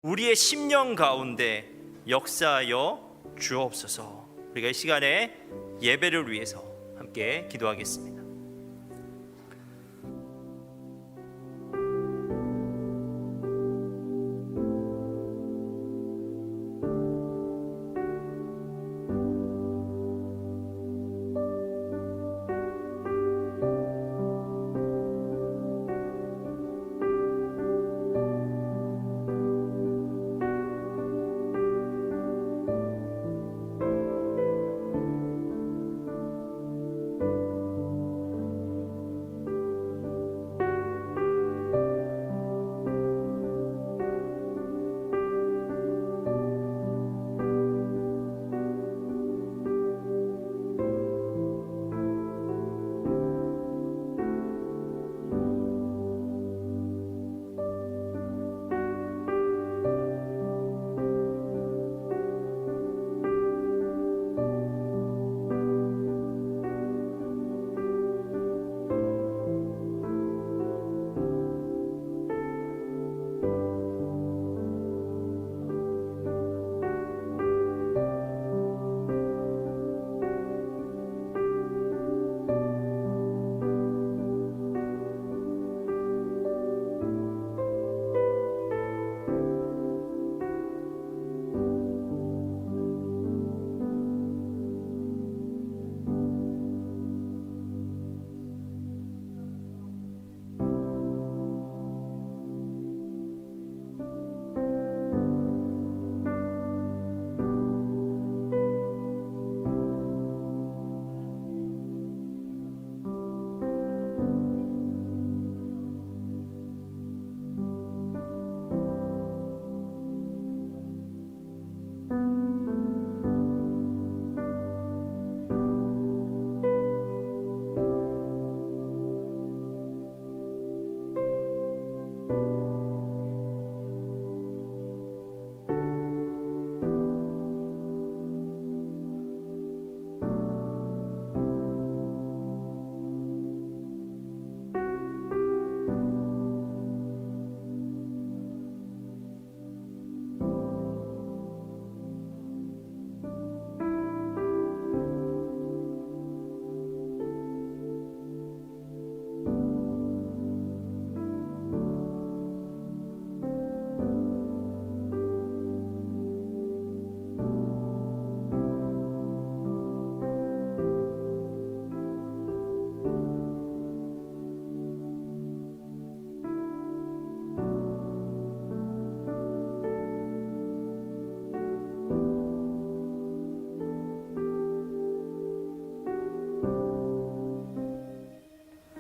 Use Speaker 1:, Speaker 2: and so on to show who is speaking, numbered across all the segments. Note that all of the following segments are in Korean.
Speaker 1: 우리의 심령 가운데 역사하여 주옵소서. 우리가 이 시간에 예배를 위해서 함께 기도하겠습니다.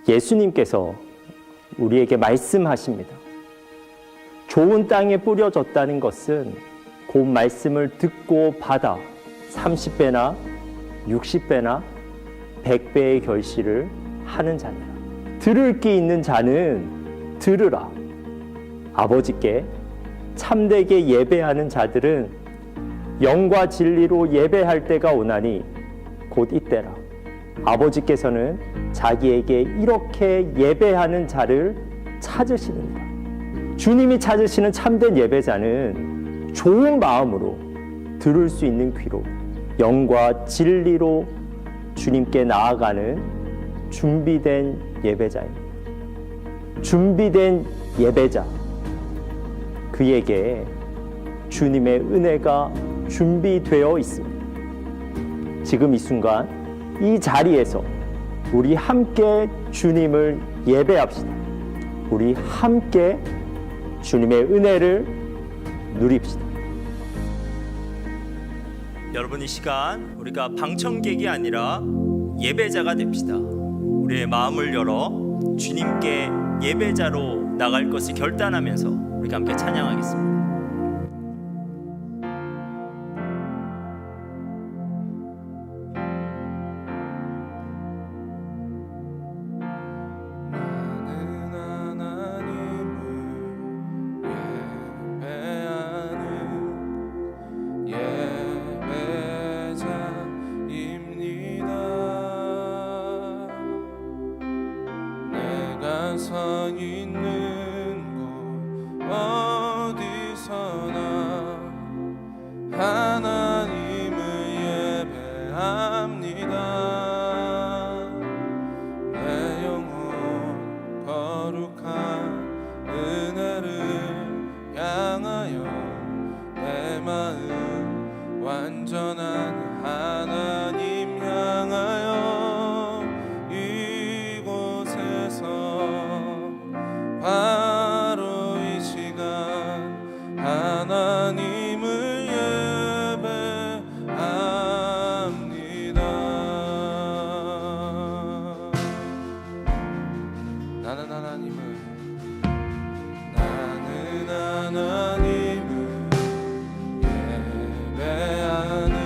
Speaker 2: 예수님께서 우리에게 말씀하십니다. 좋은 땅에 뿌려졌다는 것은 그 말씀을 듣고 받아 30배나 60배나 100배의 결실을 하는 자니라. 들을 귀 있는 자는 들으라. 아버지께 참되게 예배하는 자들은 영과 진리로 예배할 때가 오나니 곧 이때라. 아버지께서는 자기에게 이렇게 예배하는 자를 찾으시느니라. 주님이 찾으시는 참된 예배자는 좋은 마음으로 들을 수 있는 귀로 영과 진리로 주님께 나아가는 준비된 예배자입니다. 준비된 예배자, 그에게 주님의 은혜가 준비되어 있습니다. 지금 이 순간 이 자리에서 우리 함께 주님을 예배합시다. 우리 함께 주님의 은혜를 누립시다.
Speaker 1: 여러분, 이 시간 우리가 방청객이 아니라 예배자가 됩시다. 우리의 마음을 열어 주님께 예배자로 나갈 것을 결단하면서 우리가 함께 찬양하겠습니다.
Speaker 3: 서 있는 곳 어디서 어디서나 하나님을 예배합니다. 내 영혼 거룩한 은혜를 향하여 내 마음 완전한 하나님 향하여 이곳에서 바로 이 시간 하나님을 예배합니다. 나는 하나님을 예배하는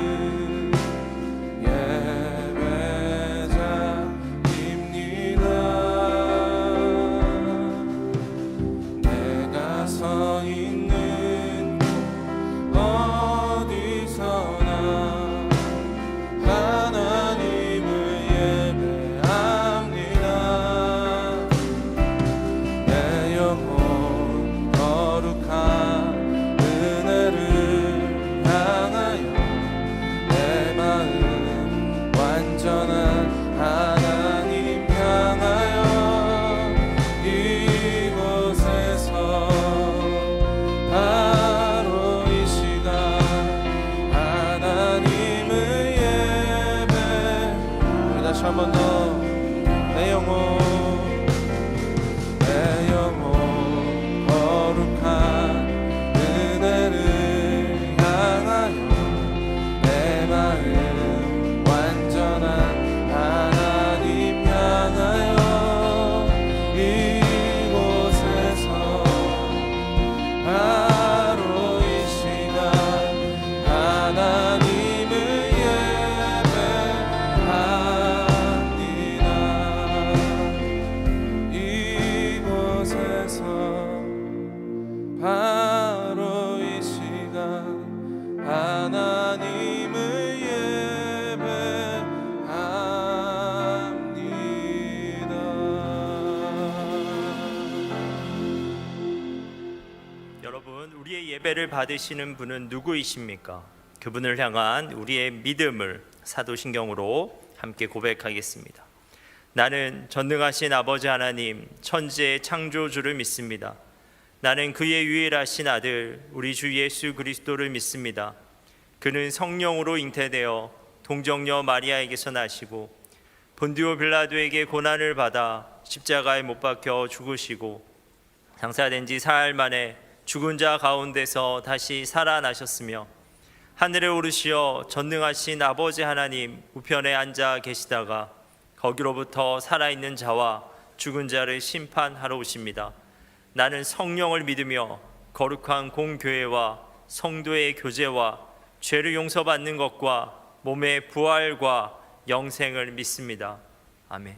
Speaker 3: 예배자입니다. 내가 서 있는 곳 어디서나 하나님을 예배합니다. 내 영혼 거룩한 은혜를 향하여 내 마음 완전한 하나님 향하여 이곳에서 바로 이 시간 하나님을 예배. 다시 한 번 더 내 영혼 거룩한 은혜를 향하여 내 마음 완전한 하나님 향하여 이곳에서 바로 이 시간 하나님을 예배합니다. 이곳에서 바로 이 시간 하나님을 예배합니다.
Speaker 1: 여러분, 우리의 예배를 받으시는 분은 누구이십니까? 그분을 향한 우리의 믿음을 사도신경으로 함께 고백하겠습니다. 나는 전능하신 아버지 하나님, 천지의 창조주를 믿습니다. 나는 그의 유일하신 아들 우리 주 예수 그리스도를 믿습니다. 그는 성령으로 잉태되어 동정녀 마리아에게서 나시고 본디오 빌라도에게 고난을 받아 십자가에 못 박혀 죽으시고 장사된 지 사흘 만에 죽은 자 가운데서 다시 살아나셨으며 하늘에 오르시어 전능하신 아버지 하나님 우편에 앉아 계시다가 거기로부터 살아있는 자와 죽은 자를 심판하러 오십니다. 나는 성령을 믿으며 거룩한 공교회와 성도의 교제와 죄를 용서받는 것과 몸의 부활과 영생을 믿습니다. 아멘.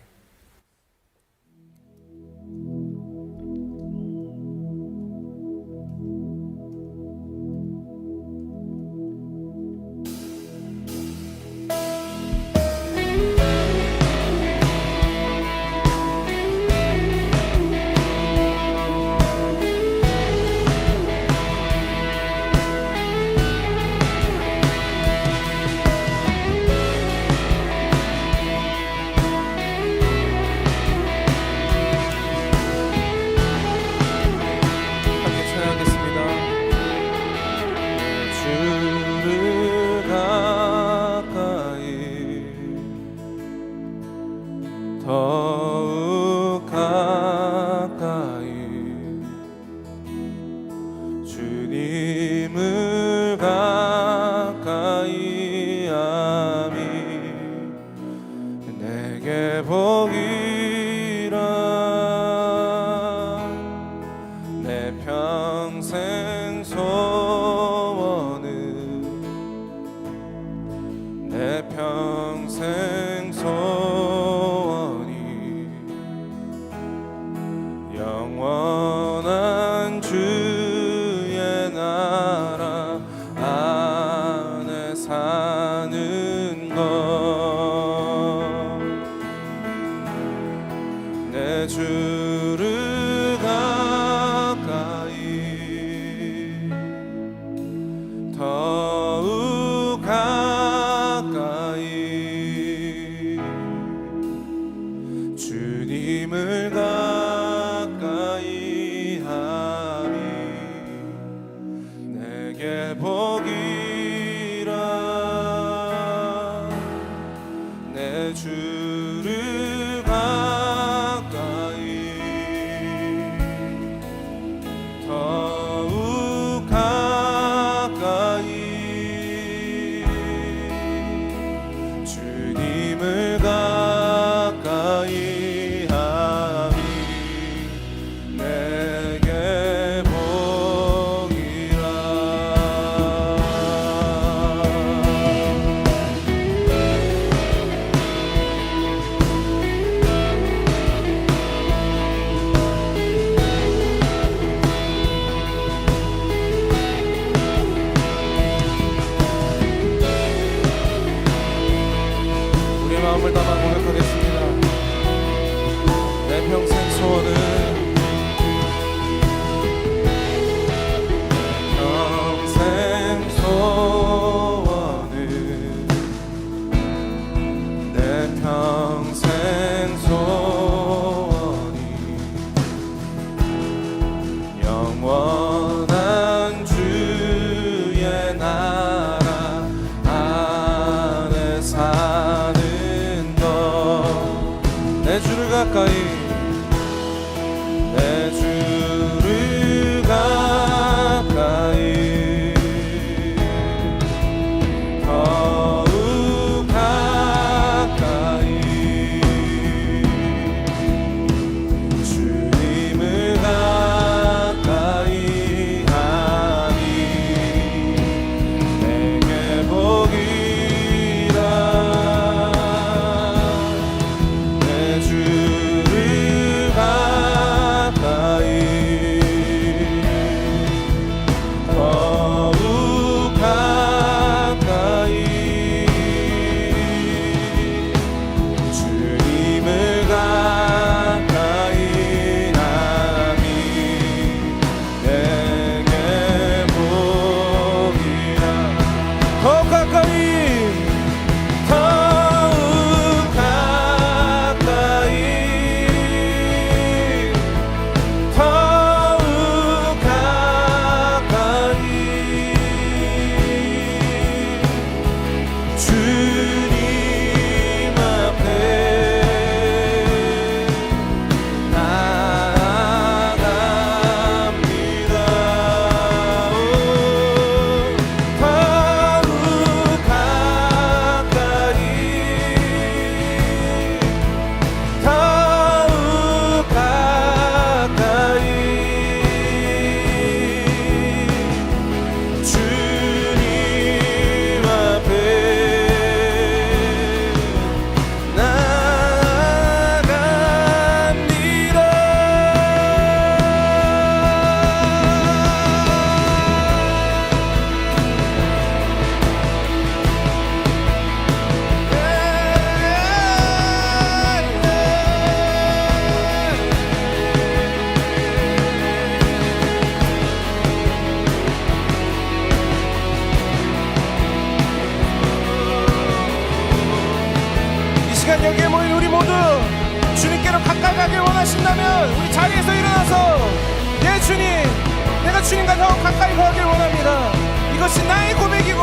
Speaker 3: 주님과 더욱 가까이 가길 원합니다. 이것이 나의 고백이고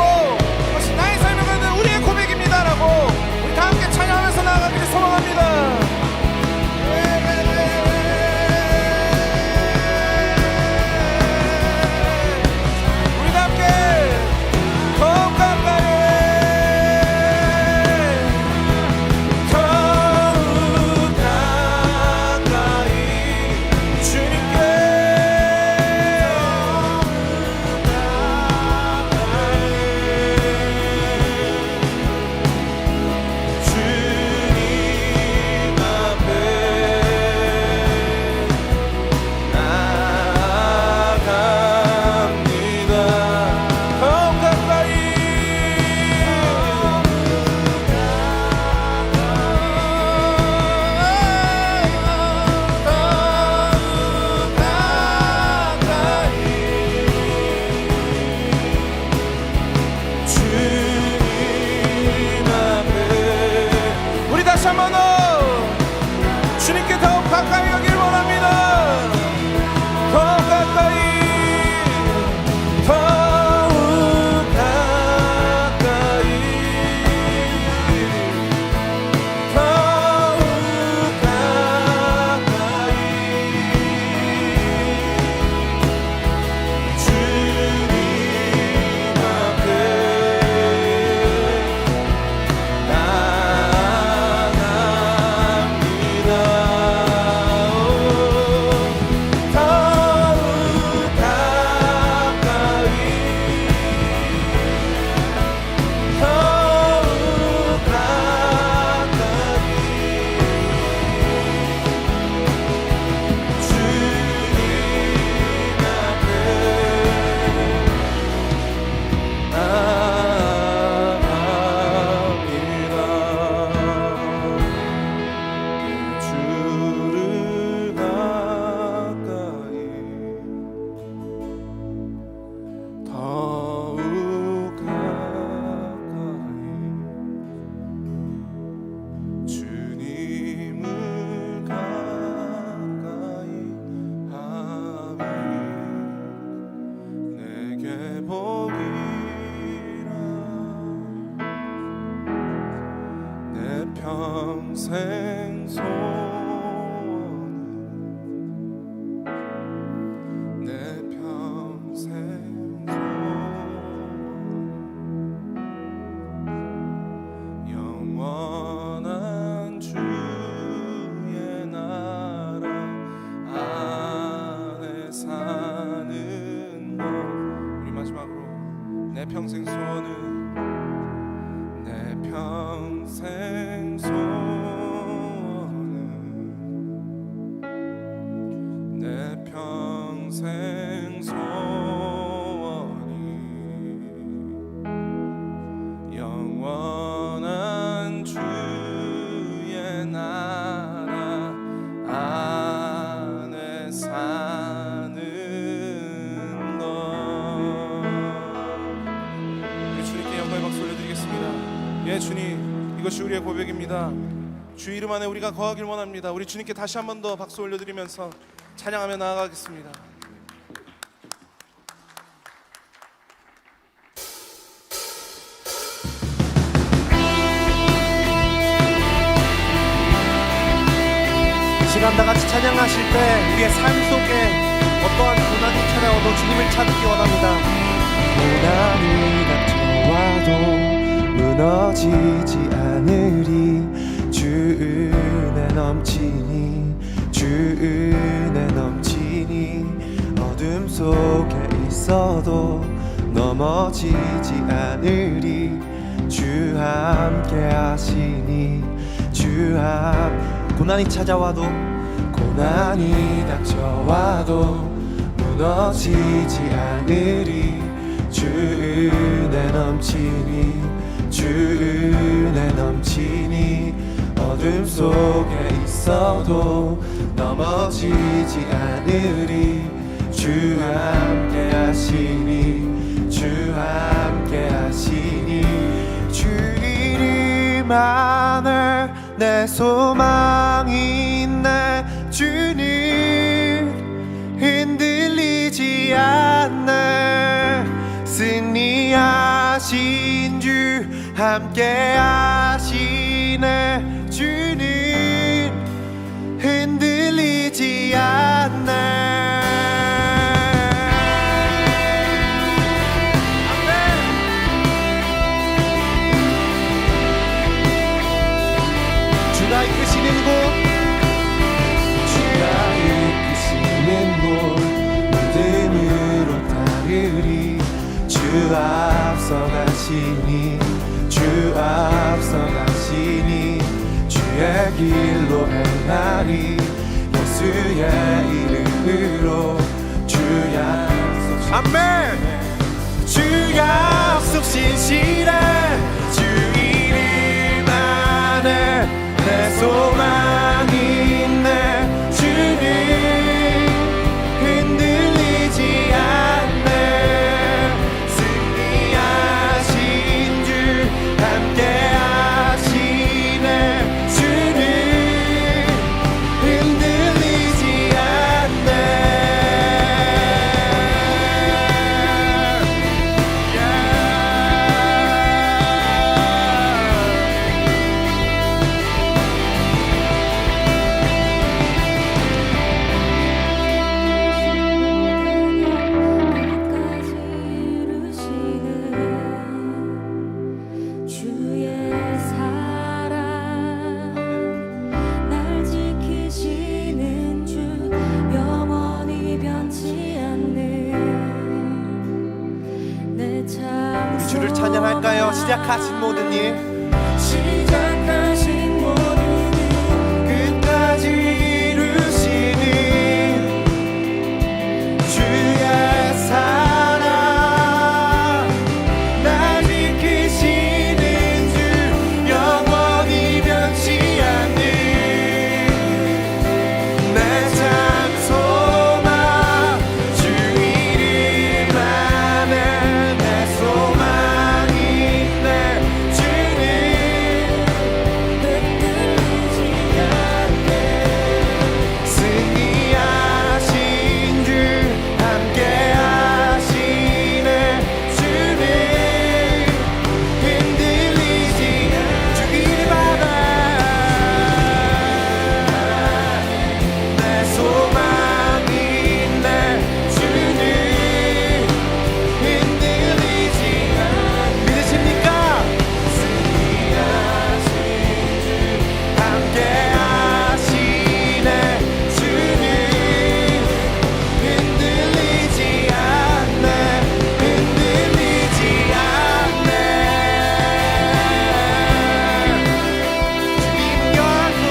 Speaker 3: 이것이 나의 삶을 가는 우리의 고백입니다라고 우리 다 함께 찬양하면서 나아가기를 소망합니다. 우리 다 함께 더욱 가까이 더욱 가까이 주님께 주님 앞에 나아갑니다. 더욱 가까이 더욱 가까이 주님 앞에 우리 다시 한번 더 주님께 더욱 가까이 가길 원합니다. 더욱 가까이 더욱 가까이 더욱 가까이 주님 앞에 나아갑니다. 더욱 가까이 더욱 가까이 주님 앞에 나아갑니다. 주를 가까이 더욱 가까이 주님을 가까이 하니 내게 복이라 내 평생 소원은 내 평생 소원 영원한 주의 나라 안에 사는 것 우리 마지막으로 내 평생 소원은 내 평생 소원은 내 평생 소원이 영원한 주의 나라 안에 사는 것 우리 주님께 영광의 박수 올려드리겠습니다. 예 주님 이것이 우리의 고백입니다. 주 이름 안에 우리가 거하길 원합니다. 우리 주님께 다시 한 번 더 박수 올려드리면서 찬양하며 나아가겠습니다. 시간 다 같이 찬양하실 때 우리의 삶 속에 어떠한 고난이 찾아와도 주님을 찾기 원합니다.
Speaker 4: 고난이 닥쳐와도 무너지지 않으리 주 은혜 넘치니 주 은혜 넘치니 어둠 속에 있어도 넘어지지 않으리 주 함께 하시니 주 고난이 찾아와도 고난이 닥쳐와도 무너지지 않으리 주 은혜 넘치니 주 은혜 넘치니 어둠 속에 있어도 넘어지지 않으리 주 함께 하시니 주 함께 하시니 주 이름 안에 내 소망이 있네 주님 흔들리지 않아 함께 하시네. 주는 흔들리지 않네. 주가 이끄시는 곳, 주가 이끄시는 곳 믿음으로 따르리. 주 앞서가시니, 주 앞서가시니 주의 길로 행하리. 예수의 이름으로 주 약속 아멘. 주 약속 신실해. 주 이름 안에 내 소망이 있네. 주는 흔들리지 않네. 승리하신 주 함께 하시네. 주는 흔들리지 않네.
Speaker 5: 주의 사랑 날 지키시는 주 영원히 변치 않는 내 참
Speaker 4: 우리 주를 찬양할까요? 시작하신 모든 일,
Speaker 5: 시작하신 모든
Speaker 4: 끝까지 이루시는 주의 사랑, 날 지키시는 주 영원히 변치 않는 내 참 소망. 주 이름 안에 내 소망이 있네. 주는
Speaker 5: 흔들리지 않네.
Speaker 4: 승리하신 주 함께 하시네. 주는 흔들리지 주 이름 안에 내 소망이 있네. 주는 흔들리지 믿으십니까? 승리하신 주 함께 하시네. 주는 흔들리지 않네. 흔들리지 않네. 주님 결코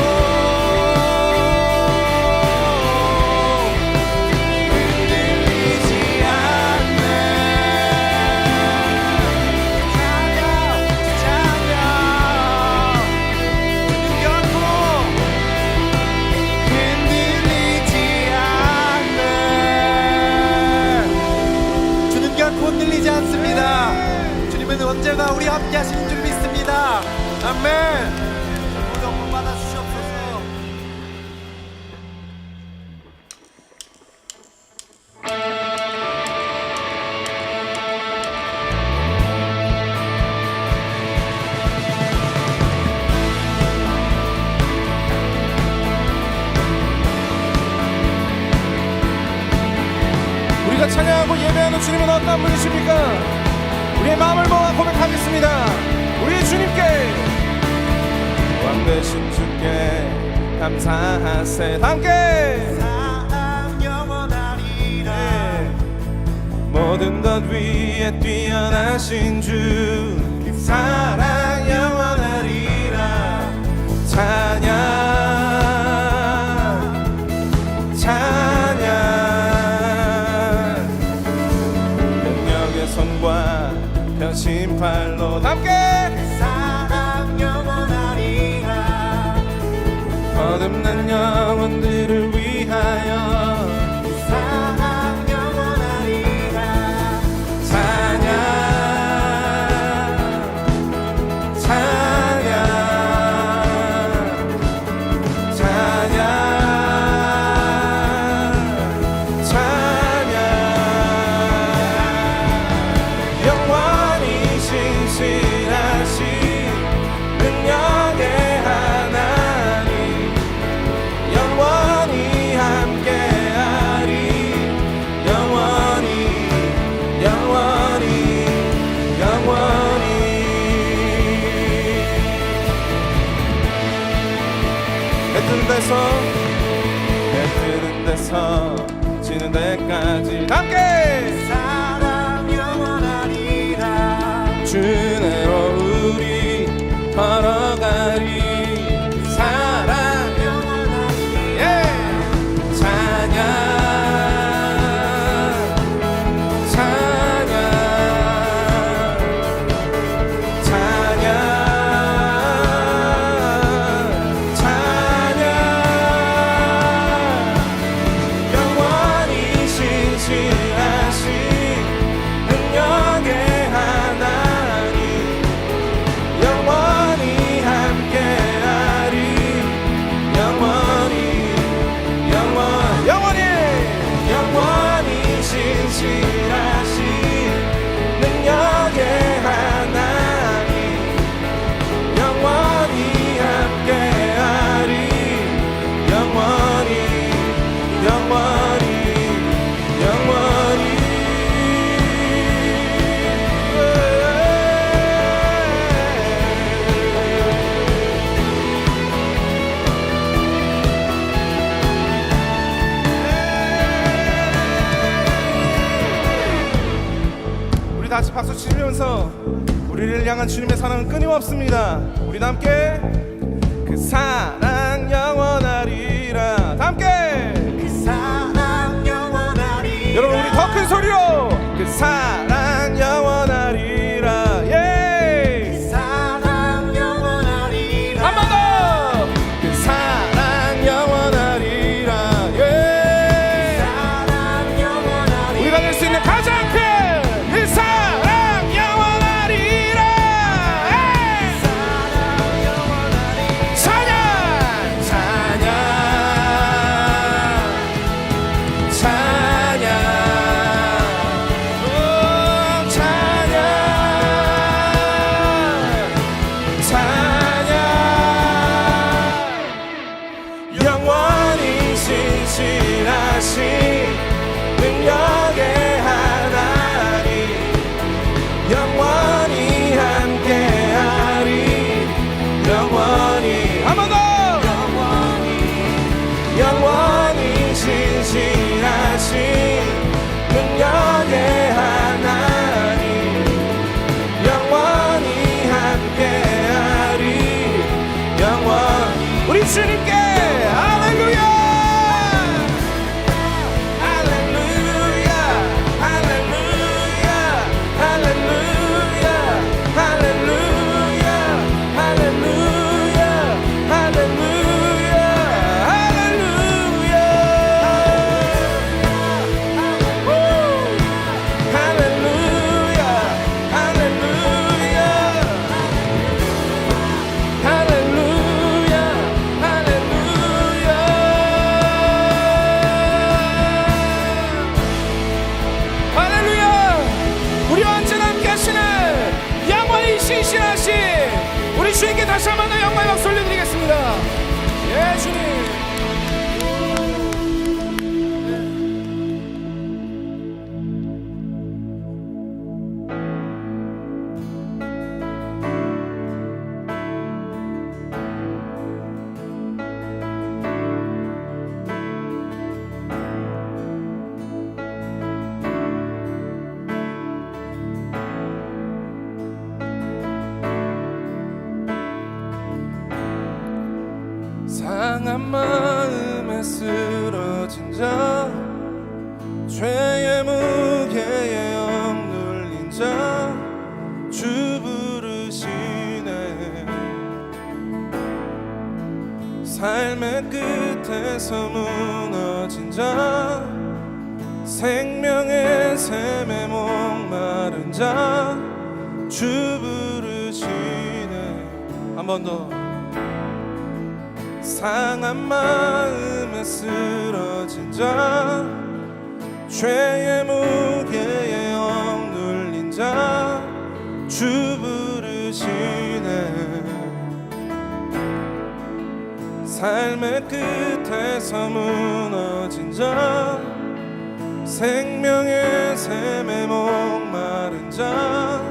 Speaker 4: 흔들리지 않네. 찬양 주는 결코 흔들리지 않습니다. 주님은 언제나 우리 함께 하시는 줄 믿습니다. 아멘. 모두 복 받아 주시옵소서.
Speaker 3: 우리가 찬양하고 예배하는 주님은 어떤 분이십니까? 우리의 마음을 모아 고백하겠습니다. 우리 주님께 왕 되신 주께 감사하세. 함께
Speaker 4: 사랑 영원하리라.
Speaker 3: 모든 것 위에 뛰어나신 주 사랑 영원하리라. 찬양 찬양 능력의 손과 펴신 팔로 함께
Speaker 4: 사랑 영원하리라.
Speaker 3: 거듭난 영혼들을 위하여
Speaker 4: 사랑 영원하리라.
Speaker 3: 찬양 찬양 찬양 찬양 영원히 신실한 이루어지는 데까지 함께
Speaker 4: 사랑 영원하리라
Speaker 3: 주내로 우리 걸어가리 사랑
Speaker 4: 영원하리라
Speaker 3: 찬양 찬양 찬양 찬양 영원히 신실하신 능력의 하나님 영원히 함께하리 영원히 신실하신 능력의 하나님 영원히 함께하리 영원히 우리 다시 박수 치면서 우리를 향한 주님의 사랑은 끊임없습니다. 우리 함께 그 사랑 영원하리라. 다 함께
Speaker 4: 그 사랑 영원하리라
Speaker 3: 여러분 우리 더 큰 소리로 그 사랑 영원하리라. 예.
Speaker 4: 그 사랑 영원하리라
Speaker 3: 한 번 더. 그 사랑 영원하리라. 예.
Speaker 4: 사랑 영원하리라
Speaker 3: 우리가 낼 수 있는 가장 큰 그 사랑 영원하리라. 예.
Speaker 4: 사랑 영원하리라
Speaker 3: 찬양 찬양 찬양 오 찬양 찬양 영원히 신실하신 능력의 하나님 영원히 함께하리 영원히 한 번 더 영원히 신실하신 능력의 하나님 영원히 함께하리 영원히 우리 주님께 할렐루야 할렐루야 할렐루야 할렐루야 할렐루야 할렐루야 할렐루야 할렐루야 할렐루야 할렐루야 할렐루야 할렐루야 우리와 언제나 함께 하시는 영원히 신실하신 우리 주님께 다시 한번 더 영광의 박수 올려드리겠습니다. 예 주님 상한 마음에 쓰러진 자 죄의 무게에 억눌린 자 주 부르시네 삶의 끝에서 무너진 자 생명의 샘에 목마른 자 주 부르시네 한 번 더 상한 마음에 쓰러진 자 죄의 무게에 억눌린 자 주 부르시네 삶의 끝에서 무너진 자 생명의 샘에 목마른 자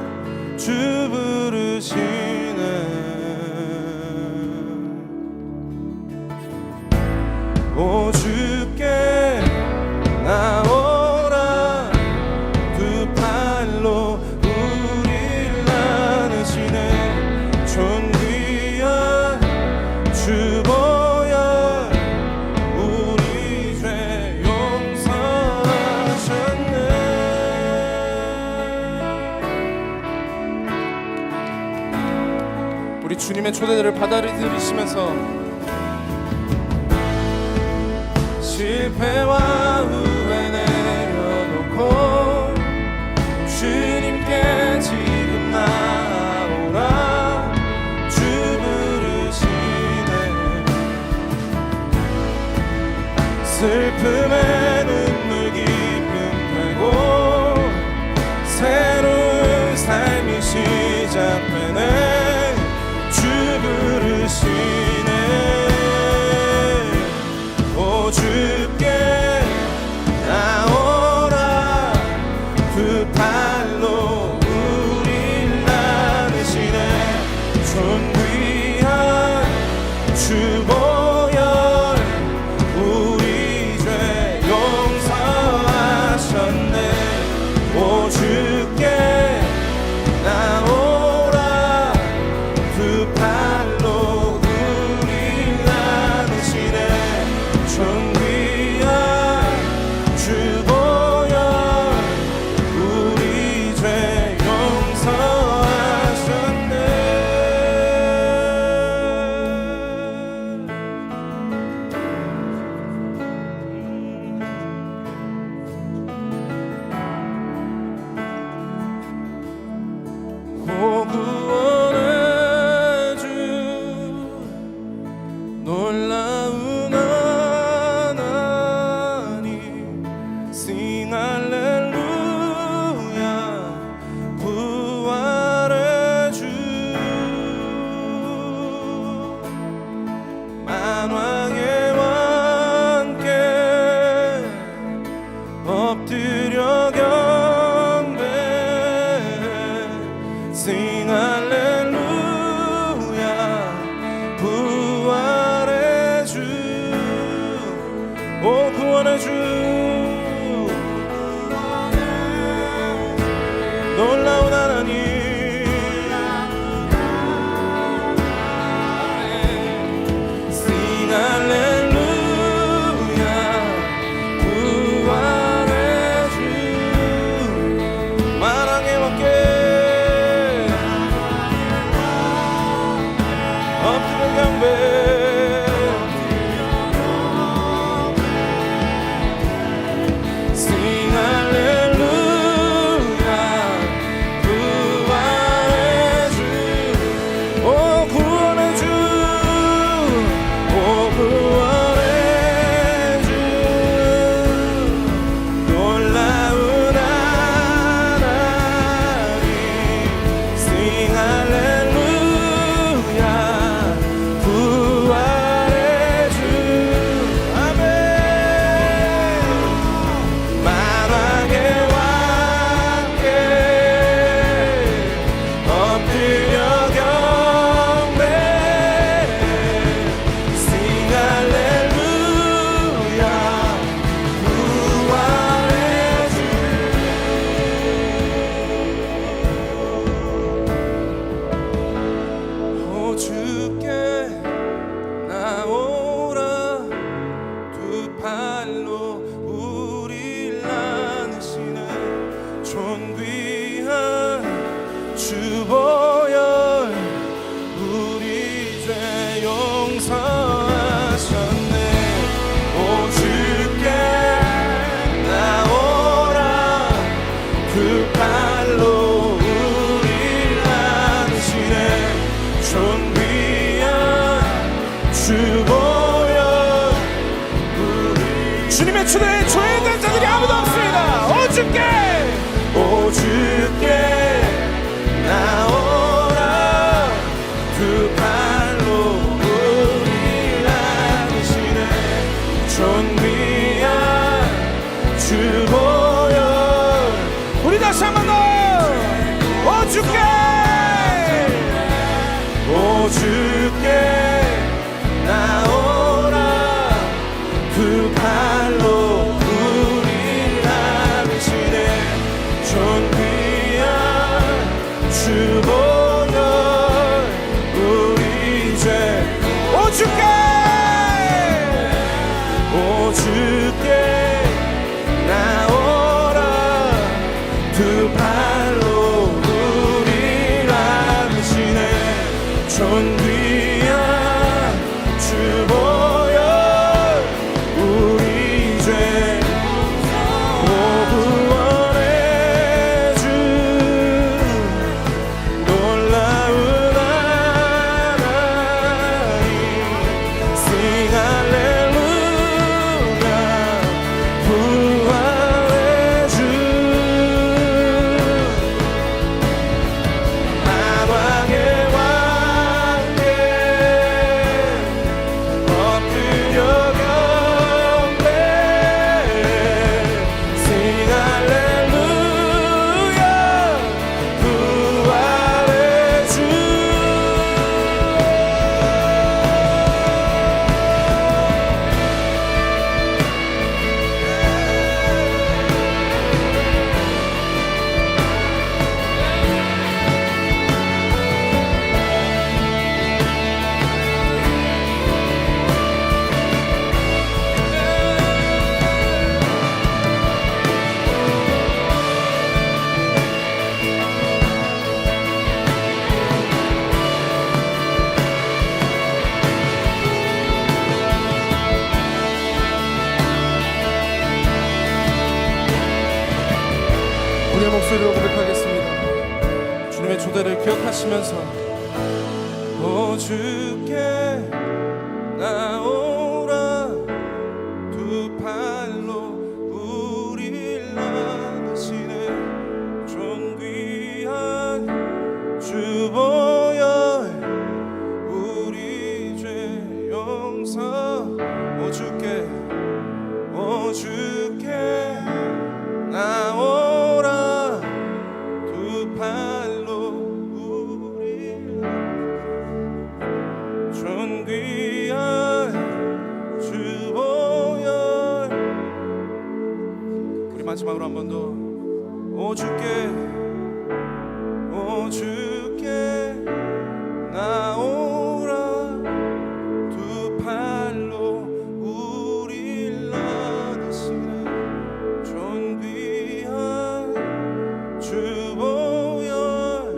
Speaker 3: 주 부르시네 오 주께 주님의 초대를 받아들이시면서 실패와 후회 내려놓고 주님께 지금 나오라 주 부르시네. 슬픔의 눈물 깊은 빼고 새로운 삶이 시작되네. 주 부르시네. 오 주께 나오라 두 팔로 우릴 나누시네. 존귀한 주 보혈 우리 죄 용서하셨네. 오 주께 나오라 두 팔로 우릴 나누시네. 존귀한 주 보혈 우리 죄 용서하셨네. 오 구원의 주 놀라운 하나님 Sing 할렐루야 부활의 주 만왕의 왕께 엎드려 경배 Sing 할렐루야 부활의 주. 오 구원의 주 놀라운 하나님 Sing 할렐루야 부활의 주 만왕의 왕께 엎드려 경배 Sing 할렐루야 부활의 주. 오 구원의 주 오 구원의 주 놀라운 하나님 Sing 할렐루야 부활의 주. 아멘. 만왕의 왕께 엎드려 경배 Sing 할렐루야 부활의 주. 오 주께 나오라 두 팔로 우릴 나누시네. 존귀한 주 보혈 우리 죄 용서하셨네. 오 주께 나오라 두 팔로 우릴 나누시네. 존귀한 주 보혈 주님의 초대에 조회된 자들이 아무도 없습니다. 오 주께 나오라 두 팔로 우릴 나누시네. 존귀한 주 보혈 우리 다시 한 번 더 오 주께 나오라 두 팔로 우릴 나누시네. 존귀한 주 보혈 우리 죄. 오 주께 나오라 두 팔로 우릴 안으시네. 존귀한 주 보혈 우리 죄 구원해 주 놀라운 하나님 Sing 할렐루야 부활해 주 만왕의 왕께 엎드려 경배 Sing 할렐루야 부활해 주 우리의 목소리로 고백하겠습니다. 주님의 초대를 기억하시면서 오 주께 나오라 두 팔로 우리를 안으시는 존귀한 주 보혈 우리 죄 용서 오 주께 나오라 두 팔로 우리를 존귀한 주 보혈 우리 마지막으로 한 번 더 오 주께 나오라 두 팔로 우리를 안으시는 존귀한 주 보혈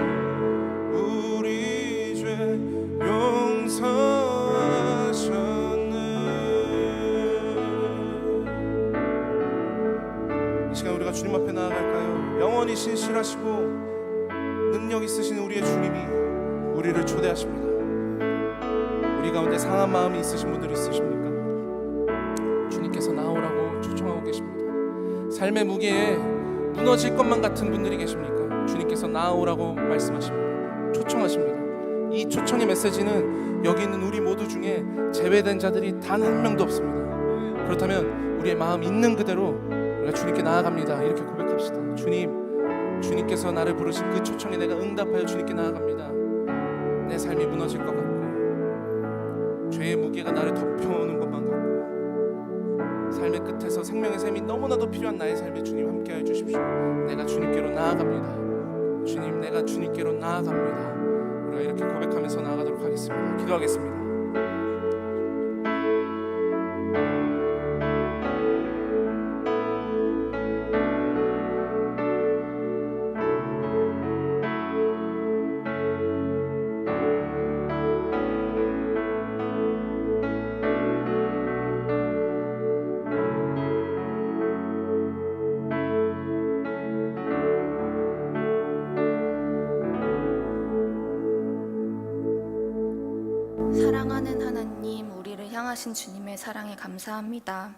Speaker 3: 우리 죄 용서하셨네. 이 시간 우리가 주님 앞에 나아갈까요? 영원히 신실하시고 능력 있으신 우리의 주님이 우리를 초대하십니다. 우리 가운데 상한 마음이 있으신 분들 있으십니까? 주님께서 나오라고 초청하고 계십니다. 삶의 무게에 무너질 것만 같은 분들이 계십니까? 주님께서 나오라고 말씀하십니다. 초청하십니다. 이 초청의 메시지는 여기 있는 우리 모두 중에 제외된 자들이 단 한 명도 없습니다. 그렇다면 우리의 마음 있는 그대로 우리가 주님께 나아갑니다. 이렇게 고백합시다. 주님께서 나를 부르신 그 초청에 내가 응답하여 주님께 나아갑니다. 내 삶이 무너질 것 같고 죄의 무게가 나를 덮여오는 것만 같고 삶의 끝에서 생명의 샘이 너무나도 필요한 나의 삶에 주님 함께하여 주십시오. 내가 주님께로 나아갑니다. 주님, 내가 주님께로 나아갑니다. 우리가 이렇게 고백하면서 나아가도록 하겠습니다. 기도하겠습니다.
Speaker 5: 사랑하는 하나님, 우리를 향하신 주님의 사랑에 감사합니다.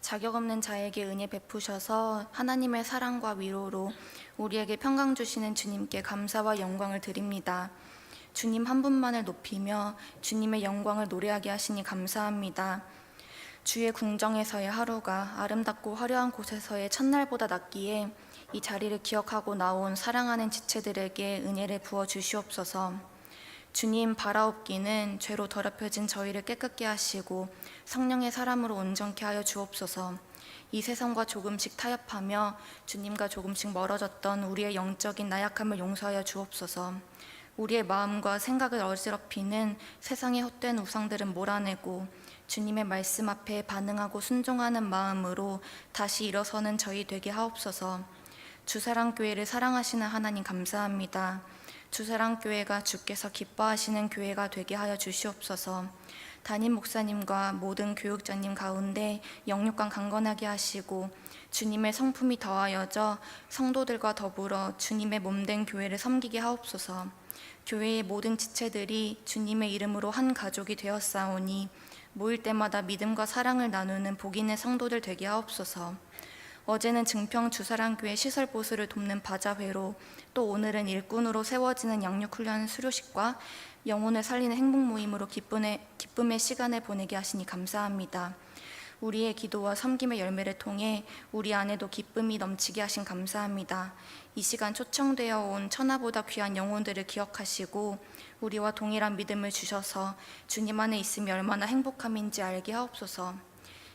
Speaker 5: 자격 없는 자에게 은혜 베푸셔서 하나님의 사랑과 위로로 우리에게 평강 주시는 주님께 감사와 영광을 드립니다. 주님 한 분만을 높이며 주님의 영광을 노래하게 하시니 감사합니다. 주의 궁정에서의 하루가 아름답고 화려한 곳에서의 첫날보다 낫기에 이 자리를 기억하고 나온 사랑하는 지체들에게 은혜를 부어 주시옵소서. 주님, 바라옵기는 죄로 더럽혀진 저희를 깨끗게 하시고 성령의 사람으로 온전케 하여 주옵소서. 이 세상과 조금씩 타협하며 주님과 조금씩 멀어졌던 우리의 영적인 나약함을 용서하여 주옵소서. 우리의 마음과 생각을 어지럽히는 세상의 헛된 우상들은 몰아내고 주님의 말씀 앞에 반응하고 순종하는 마음으로 다시 일어서는 저희 되게 하옵소서. 주사랑교회를 사랑하시는 하나님 감사합니다. 주사랑교회가 주께서 기뻐하시는 교회가 되게 하여 주시옵소서. 담임 목사님과 모든 교육자님 가운데 영육간 강건하게 하시고 주님의 성품이 더하여져 성도들과 더불어 주님의 몸된 교회를 섬기게 하옵소서. 교회의 모든 지체들이 주님의 이름으로 한 가족이 되었사오니 모일 때마다 믿음과 사랑을 나누는 복 있는 성도들 되게 하옵소서. 어제는 증평 주사랑교회 시설보수를 돕는 바자회로, 또 오늘은 일꾼으로 세워지는 양육훈련 수료식과 영혼을 살리는 행복 모임으로 기쁨의 시간을 보내게 하시니 감사합니다. 우리의 기도와 섬김의 열매를 통해 우리 안에도 기쁨이 넘치게 하신 감사합니다. 이 시간 초청되어 온 천하보다 귀한 영혼들을 기억하시고 우리와 동일한 믿음을 주셔서 주님 안에 있음이 얼마나 행복함인지 알게 하옵소서.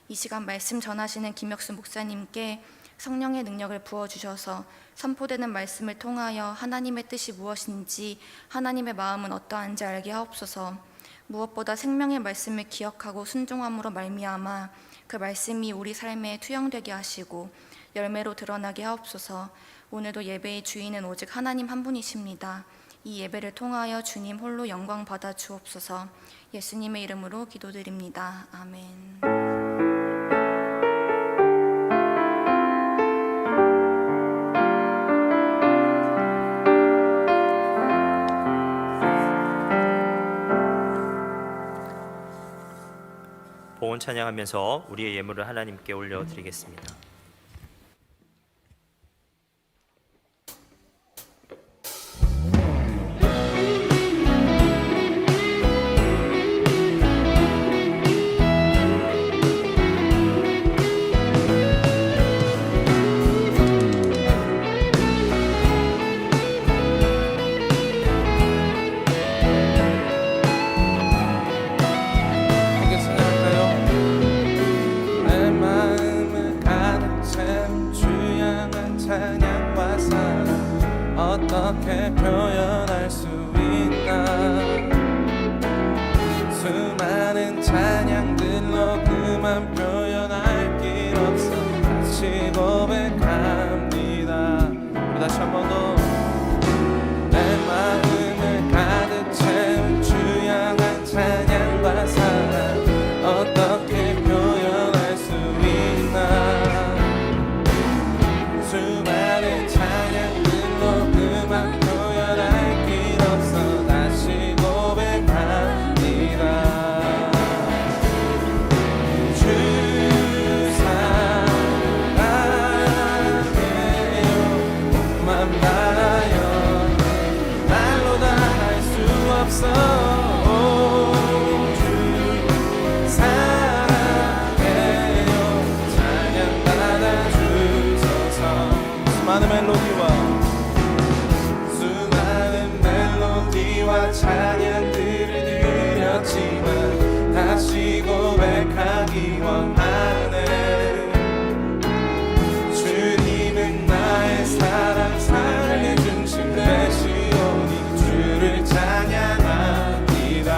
Speaker 5: 이 시간 말씀 전하시는 김혁수 목사님께 성령의 능력을 부어주셔서 선포되는 말씀을 통하여 하나님의 뜻이 무엇인지, 하나님의 마음은 어떠한지 알게 하옵소서. 무엇보다 생명의 말씀을 기억하고 순종함으로 말미암아 그 말씀이 우리 삶에 투영되게 하시고 열매로 드러나게 하옵소서. 오늘도 예배의 주인은 오직 하나님 한 분이십니다. 이 예배를 통하여 주님 홀로 영광 받아 주옵소서. 예수님의 이름으로 기도드립니다. 아멘.
Speaker 1: 봉헌 찬양하면서 우리의 예물을 하나님께 올려드리겠습니다.
Speaker 3: 어떻게 표현할 수 있나. 수많은 찬양들로 그만 표현할 길 없어 다시 고백합니다. 우리 다시 한 번 더. 내 마음을 가득 채운 주양한 찬양과 사랑 어떻게 표현할 수 있나. 수많은 찬양들로 그만 표현할 길 없어 다시 고백합니다. 주 사랑해요. 몸만 다하여 말로 다 할 수 없어. 주 사랑해요. 찬양 받아 주소서. 수많은 멜로디와 찬양들을 드렸지만 다시 고백하기 원하네. 주님은 나의 사랑 삶의 중심 되시오니 주를 찬양합니다.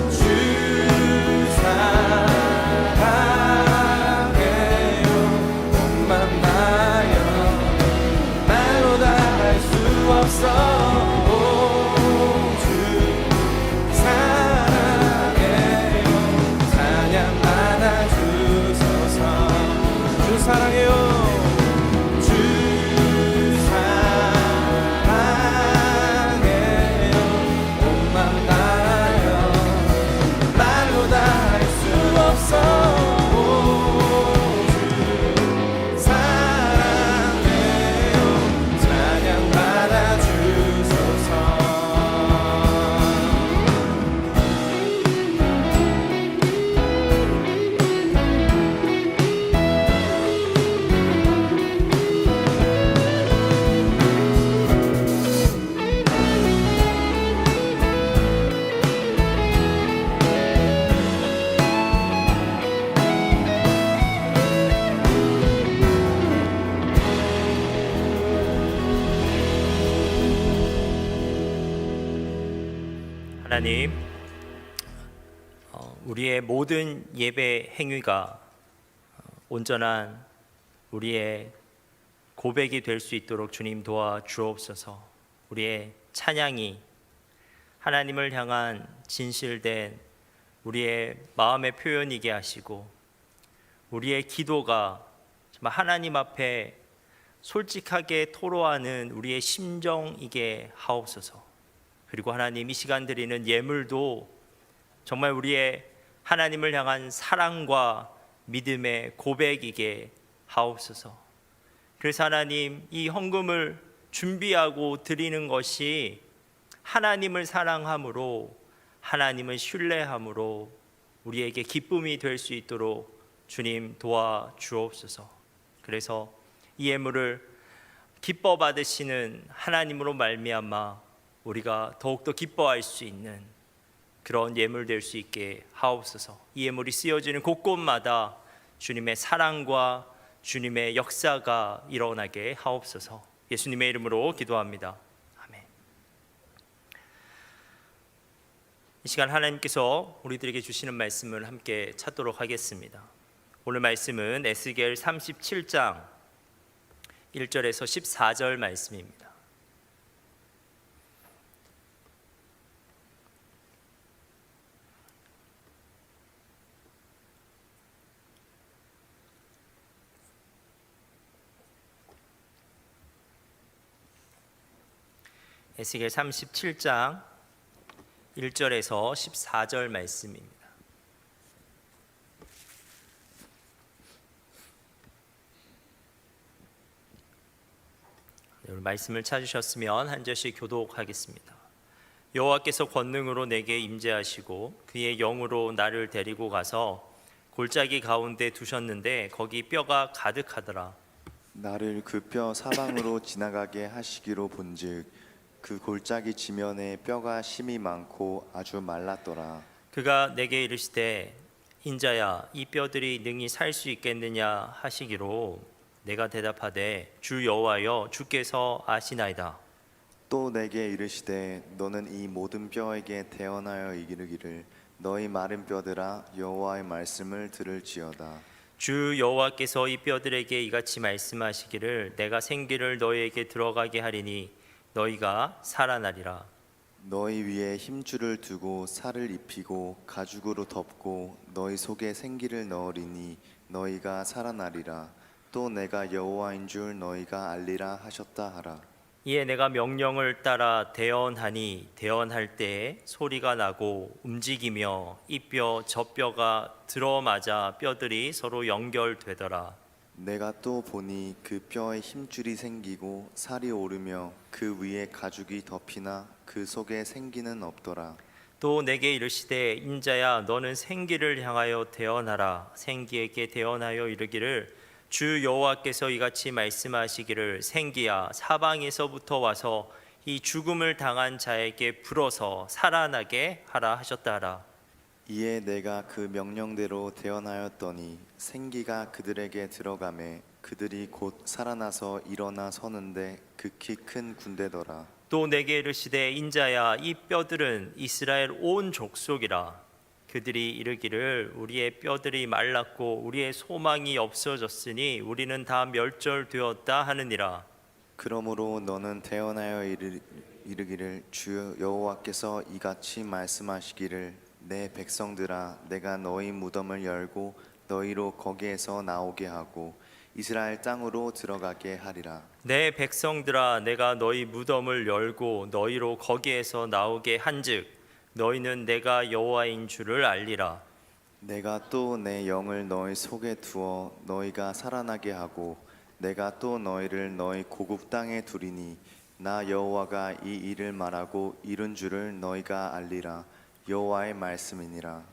Speaker 3: 주 사랑해요. 몸만 다하여 말로 다 할 수 없어. 주 사랑해요. 찬양 받아 주소서. 주 사랑해요. 주 사랑해요. 몸만 다하여 말로 다 할 수 없어.
Speaker 1: 하나님, 우리의 모든 예배 행위가 온전한 우리의 고백이 될 수 있도록 주님 도와 주옵소서. 우리의 찬양이 하나님을 향한 진실된 우리의 마음의 표현이게 하시고, 우리의 기도가 정말 하나님 앞에 솔직하게 토로하는 우리의 심정이게 하옵소서. 그리고 하나님, 이 시간 드리는 예물도 정말 우리의 하나님을 향한 사랑과 믿음의 고백이게 하옵소서. 그래서 하나님, 이 헌금을 준비하고 드리는 것이 하나님을 사랑함으로, 하나님을 신뢰함으로 우리에게 기쁨이 될 수 있도록 주님 도와 주옵소서. 그래서 이 예물을 기뻐 받으시는 하나님으로 말미암아 우리가 더욱더 기뻐할 수 있는 그런 예물 될 수 있게 하옵소서. 이 예물이 쓰여지는 곳곳마다 주님의 사랑과 주님의 역사가 일어나게 하옵소서. 예수님의 이름으로 기도합니다. 아멘. 이 시간 하나님께서 우리들에게 주시는 말씀을 함께 찾도록 하겠습니다. 오늘 말씀은 에스겔 37장 1절에서 14절 말씀입니다. 에스겔 37장 1절에서 14절 말씀입니다. 오늘 말씀을 찾으셨으면 한 절씩 교독하겠습니다. 여호와께서 권능으로 내게 임재하시고 그의 영으로 나를 데리고 가서 골짜기 가운데 두셨는데 거기 뼈가 가득하더라.
Speaker 6: 나를 그 뼈 사방으로 지나가게 하시기로 본즉 그 골짜기 지면에 뼈가 심이 많고 아주 말랐더라.
Speaker 1: 그가 내게 이르시되 인자야, 이 뼈들이 능히 살 수 있겠느냐 하시기로 내가 대답하되 주 여호와여, 주께서 아시나이다.
Speaker 6: 또 내게 이르시되 너는 이 모든 뼈에게 대언하여 이르기를 너희 마른 뼈들아 여호와의 말씀을 들을지어다.
Speaker 1: 주 여호와께서 이 뼈들에게 이같이 말씀하시기를 내가 생기를 너희에게 들어가게 하리니 너희가 살아나리라.
Speaker 6: 너희 위에 힘줄을 두고 살을 입히고 가죽으로 덮고 너희 속에 생기를 넣으리니 너희가 살아나리라. 또 내가 여호와인 줄 너희가 알리라 하셨다 하라.
Speaker 1: 이에 내가 명령을 따라 대언하니 대언할 때에 소리가 나고 움직이며 이 뼈 저 뼈가 들어맞아 뼈들이 서로 연결되더라.
Speaker 6: 내가 또 보니 그 뼈에 힘줄이 생기고 살이 오르며 그 위에 가죽이 덮이나 그 속에 생기는 없더라.
Speaker 1: 또 내게 이르시되 인자야, 너는 생기를 향하여 대언하라. 생기에게 대언하여 이르기를 주 여호와께서 이같이 말씀하시기를 생기야, 사방에서부터 와서 이 죽음을 당한 자에게 불어서 살아나게 하라 하셨다 하라.
Speaker 6: 이에 내가 그 명령대로 대언하였더니 생기가 그들에게 들어가매 그들이 곧 살아나서 일어나 서는데 극히 큰 군대더라.
Speaker 1: 또 내게 이르시되 인자야, 이 뼈들은 이스라엘 온 족속이라. 그들이 이르기를 우리의 뼈들이 말랐고 우리의 소망이 없어졌으니 우리는 다 멸절되었다 하느니라.
Speaker 6: 그러므로 너는 대언하여 이르기를 주 여호와께서 이같이 말씀하시기를 내 백성들아, 내가 너희 무덤을 열고 너희로 거기에서 나오게 하고 이스라엘 땅으로 들어가게 하리라.
Speaker 1: 내 백성들아, 내가 너희 무덤을 열고 너희로 거기에서 나오게 한즉 너희는 내가 여호와인 줄을 알리라.
Speaker 6: 내가 또 내 영을 너희 속에 두어 너희가 살아나게 하고 내가 또 너희를 너희 고국 땅에 두리니 나 여호와가 이 일을 말하고 이룬 줄을 너희가 알리라. 여호와의 말씀이니라.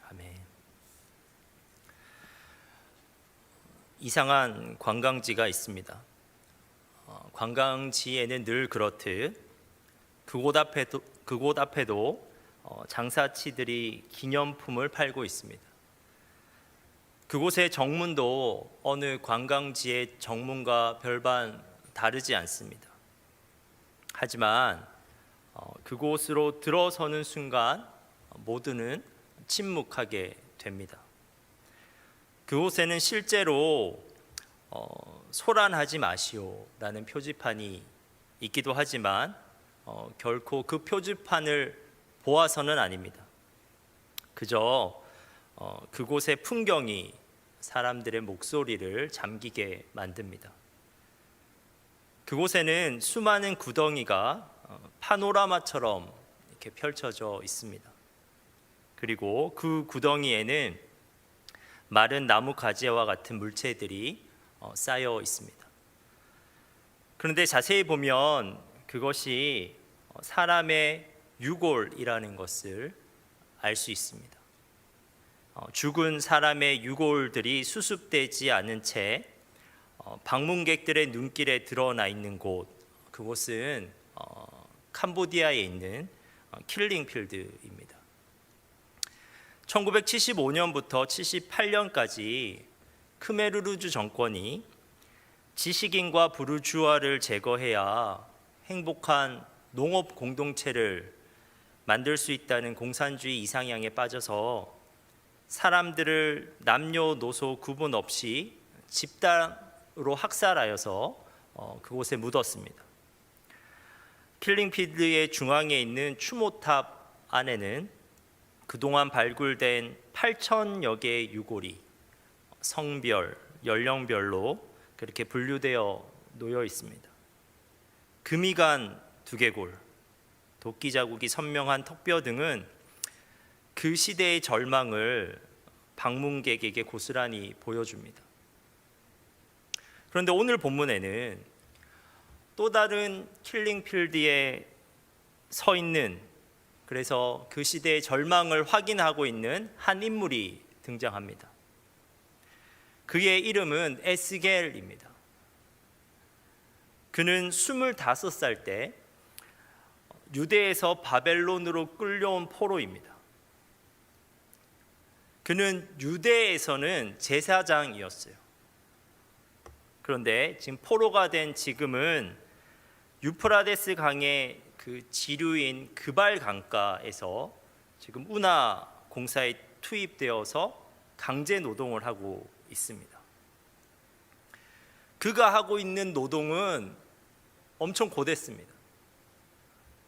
Speaker 1: 아멘. 이상한 관광지가 있습니다. 관광지에는 늘 그렇듯 그곳 앞에도 장사치들이 기념품을 팔고 있습니다. 그곳의 정문도 어느 관광지의 정문과 별반 다르지 않습니다. 하지만 그곳으로 들어서는 순간 모두는 침묵하게 됩니다. 그곳에는 실제로 소란하지 마시오라는 표지판이 있기도 하지만 결코 그 표지판을 보아서는 아닙니다. 그저 그곳의 풍경이 사람들의 목소리를 잠기게 만듭니다. 그곳에는 수많은 구덩이가 파노라마처럼 이렇게 펼쳐져 있습니다. 그리고 그 구덩이에는 마른 나무 가지와 같은 물체들이 쌓여 있습니다. 그런데 자세히 보면 그것이 사람의 유골이라는 것을 알 수 있습니다. 죽은 사람의 유골들이 수습되지 않은 채 방문객들의 눈길에 드러나 있는 곳, 그곳은 캄보디아에 있는 킬링필드입니다. 1975년부터 78년까지 크메르루즈 정권이 지식인과 부르주아를 제거해야 행복한 농업 공동체를 만들 수 있다는 공산주의 이상향에 빠져서 사람들을 남녀노소 구분 없이 집단으로 학살하여서 그곳에 묻었습니다. 킬링필드의 중앙에 있는 추모탑 안에는 그동안 발굴된 8,000여 개의 유골이 성별, 연령별로 그렇게 분류되어 놓여 있습니다. 금이간 두개골, 도끼 자국이 선명한 턱뼈 등은 그 시대의 절망을 방문객에게 고스란히 보여줍니다. 그런데 오늘 본문에는 또 다른 킬링필드에 서 있는, 그래서 그 시대의 절망을 확인하고 있는 한 인물이 등장합니다. 그의 이름은 에스겔입니다. 그는 25살 때 유대에서 바벨론으로 끌려온 포로입니다. 그는 유대에서는 제사장이었어요. 그런데 지금 포로가 된 지금은 유프라데스 강의 그 지류인 그발 강가에서 지금 운하 공사에 투입되어서 강제 노동을 하고 있습니다. 그가 하고 있는 노동은 엄청 고됐습니다.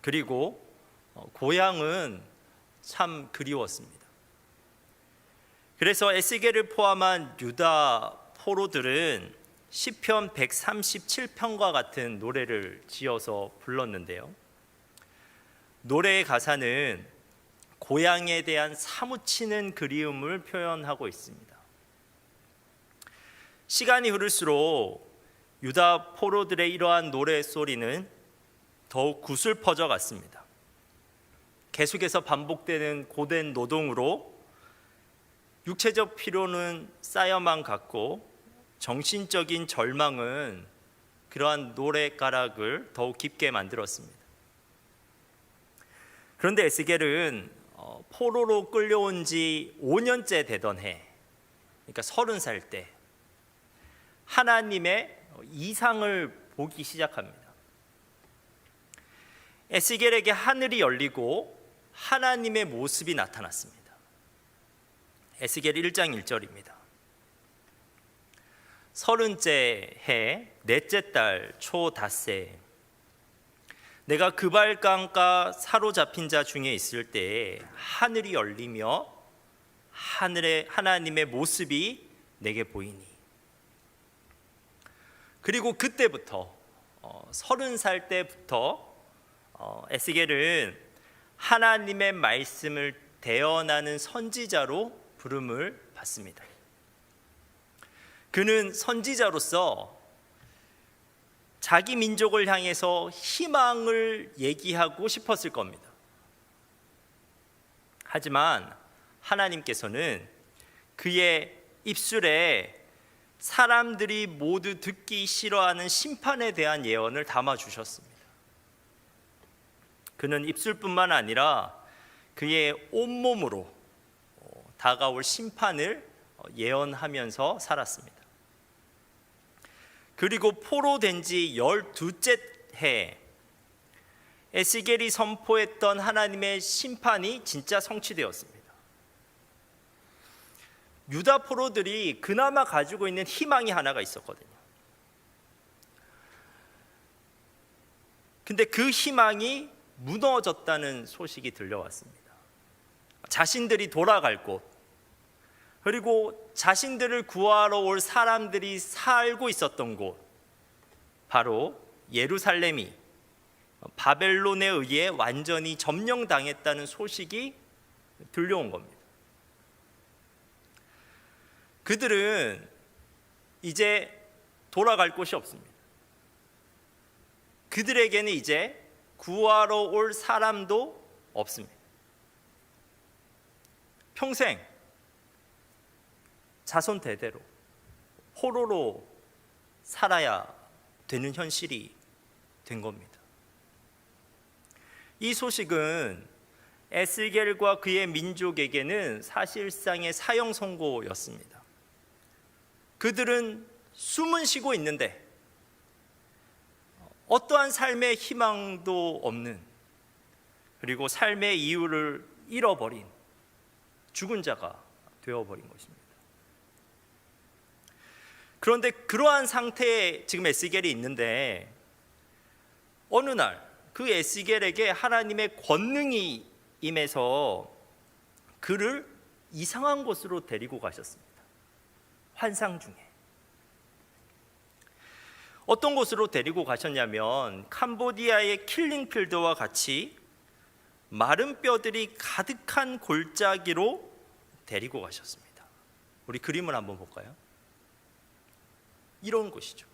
Speaker 1: 그리고 고향은 참 그리웠습니다. 그래서 에스겔을 포함한 유다 포로들은 시편 137편과 같은 노래를 지어서 불렀는데요. 노래의 가사는 고향에 대한 사무치는 그리움을 표현하고 있습니다. 시간이 흐를수록 유다 포로들의 이러한 노래소리는 더욱 구슬퍼져 갔습니다. 계속해서 반복되는 고된 노동으로 육체적 피로는 쌓여만 갔고 정신적인 절망은 그러한 노랫가락을 더욱 깊게 만들었습니다. 그런데 에스겔은 포로로 끌려온 지 5년째 되던 해, 그러니까 30살 때 하나님의 이상을 보기 시작합니다. 에스겔에게 하늘이 열리고 하나님의 모습이 나타났습니다. 에스겔 1장 1절입니다. 30째 해 넷째 달 초 닷새 내가 그발강가 사로잡힌 자 중에 있을 때에 하늘이 열리며 하나님의 모습이 내게 보이니. 그리고 그때부터 30살 때부터 에스겔은 하나님의 말씀을 대언하는 선지자로 부름을 받습니다. 그는 선지자로서 자기 민족을 향해서 희망을 얘기하고 싶었을 겁니다. 하지만 하나님께서는 그의 입술에 사람들이 모두 듣기 싫어하는 심판에 대한 예언을 담아주셨습니다. 그는 입술뿐만 아니라 그의 온몸으로 다가올 심판을 예언하면서 살았습니다. 그리고 포로된 지 12째 해 에스겔이 선포했던 하나님의 심판이 진짜 성취되었습니다. 유다 포로들이 그나마 가지고 있는 희망이 하나가 있었거든요. 근데 그 희망이 무너졌다는 소식이 들려왔습니다. 자신들이 돌아갈 곳, 그리고 자신들을 구하러 올 사람들이 살고 있었던 곳, 바로 예루살렘이 바벨론에 의해 완전히 점령당했다는 소식이 들려온 겁니다. 그들은 이제 돌아갈 곳이 없습니다. 그들에게는 이제 구하러 올 사람도 없습니다. 평생 자손 대대로 포로로 살아야 되는 현실이 된 겁니다. 이 소식은 에스겔과 그의 민족에게는 사실상의 사형 선고였습니다. 그들은 숨은 쉬고 있는데 어떠한 삶의 희망도 없는, 그리고 삶의 이유를 잃어버린 죽은 자가 되어버린 것입니다. 그런데 그러한 상태에 지금 에스겔이 있는데 어느 날 그 에스겔에게 하나님의 권능이 임해서 그를 이상한 곳으로 데리고 가셨습니다. 환상 중에. 어떤 곳으로 데리고 가셨냐면 캄보디아의 킬링필드와 같이 마른 뼈들이 가득한 골짜기로 데리고 가셨습니다. 우리 그림을 한번 볼까요? 이런 곳이죠.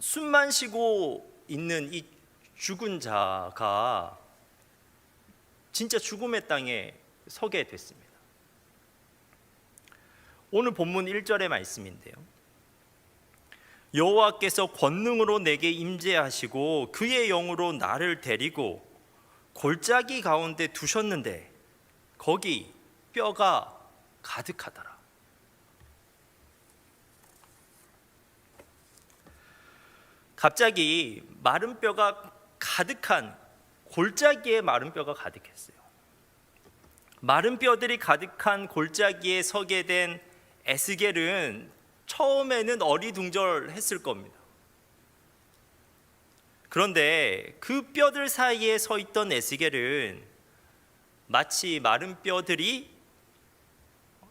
Speaker 1: 숨만 쉬고 있는 이 죽은 자가 진짜 죽음의 땅에 서게 됐습니다. 오늘 본문 1절의 말씀인데요. 여호와께서 권능으로 내게 임재하시고 그의 영으로 나를 데리고 골짜기 가운데 두셨는데 거기 뼈가 가득하더라. 갑자기 마른 뼈가 가득한 골짜기에 마른 뼈가 가득했어요. 마른 뼈들이 가득한 골짜기에 서게 된 에스겔은 처음에는 어리둥절했을 겁니다. 그런데 그 뼈들 사이에 서 있던 에스겔은 마치 마른 뼈들이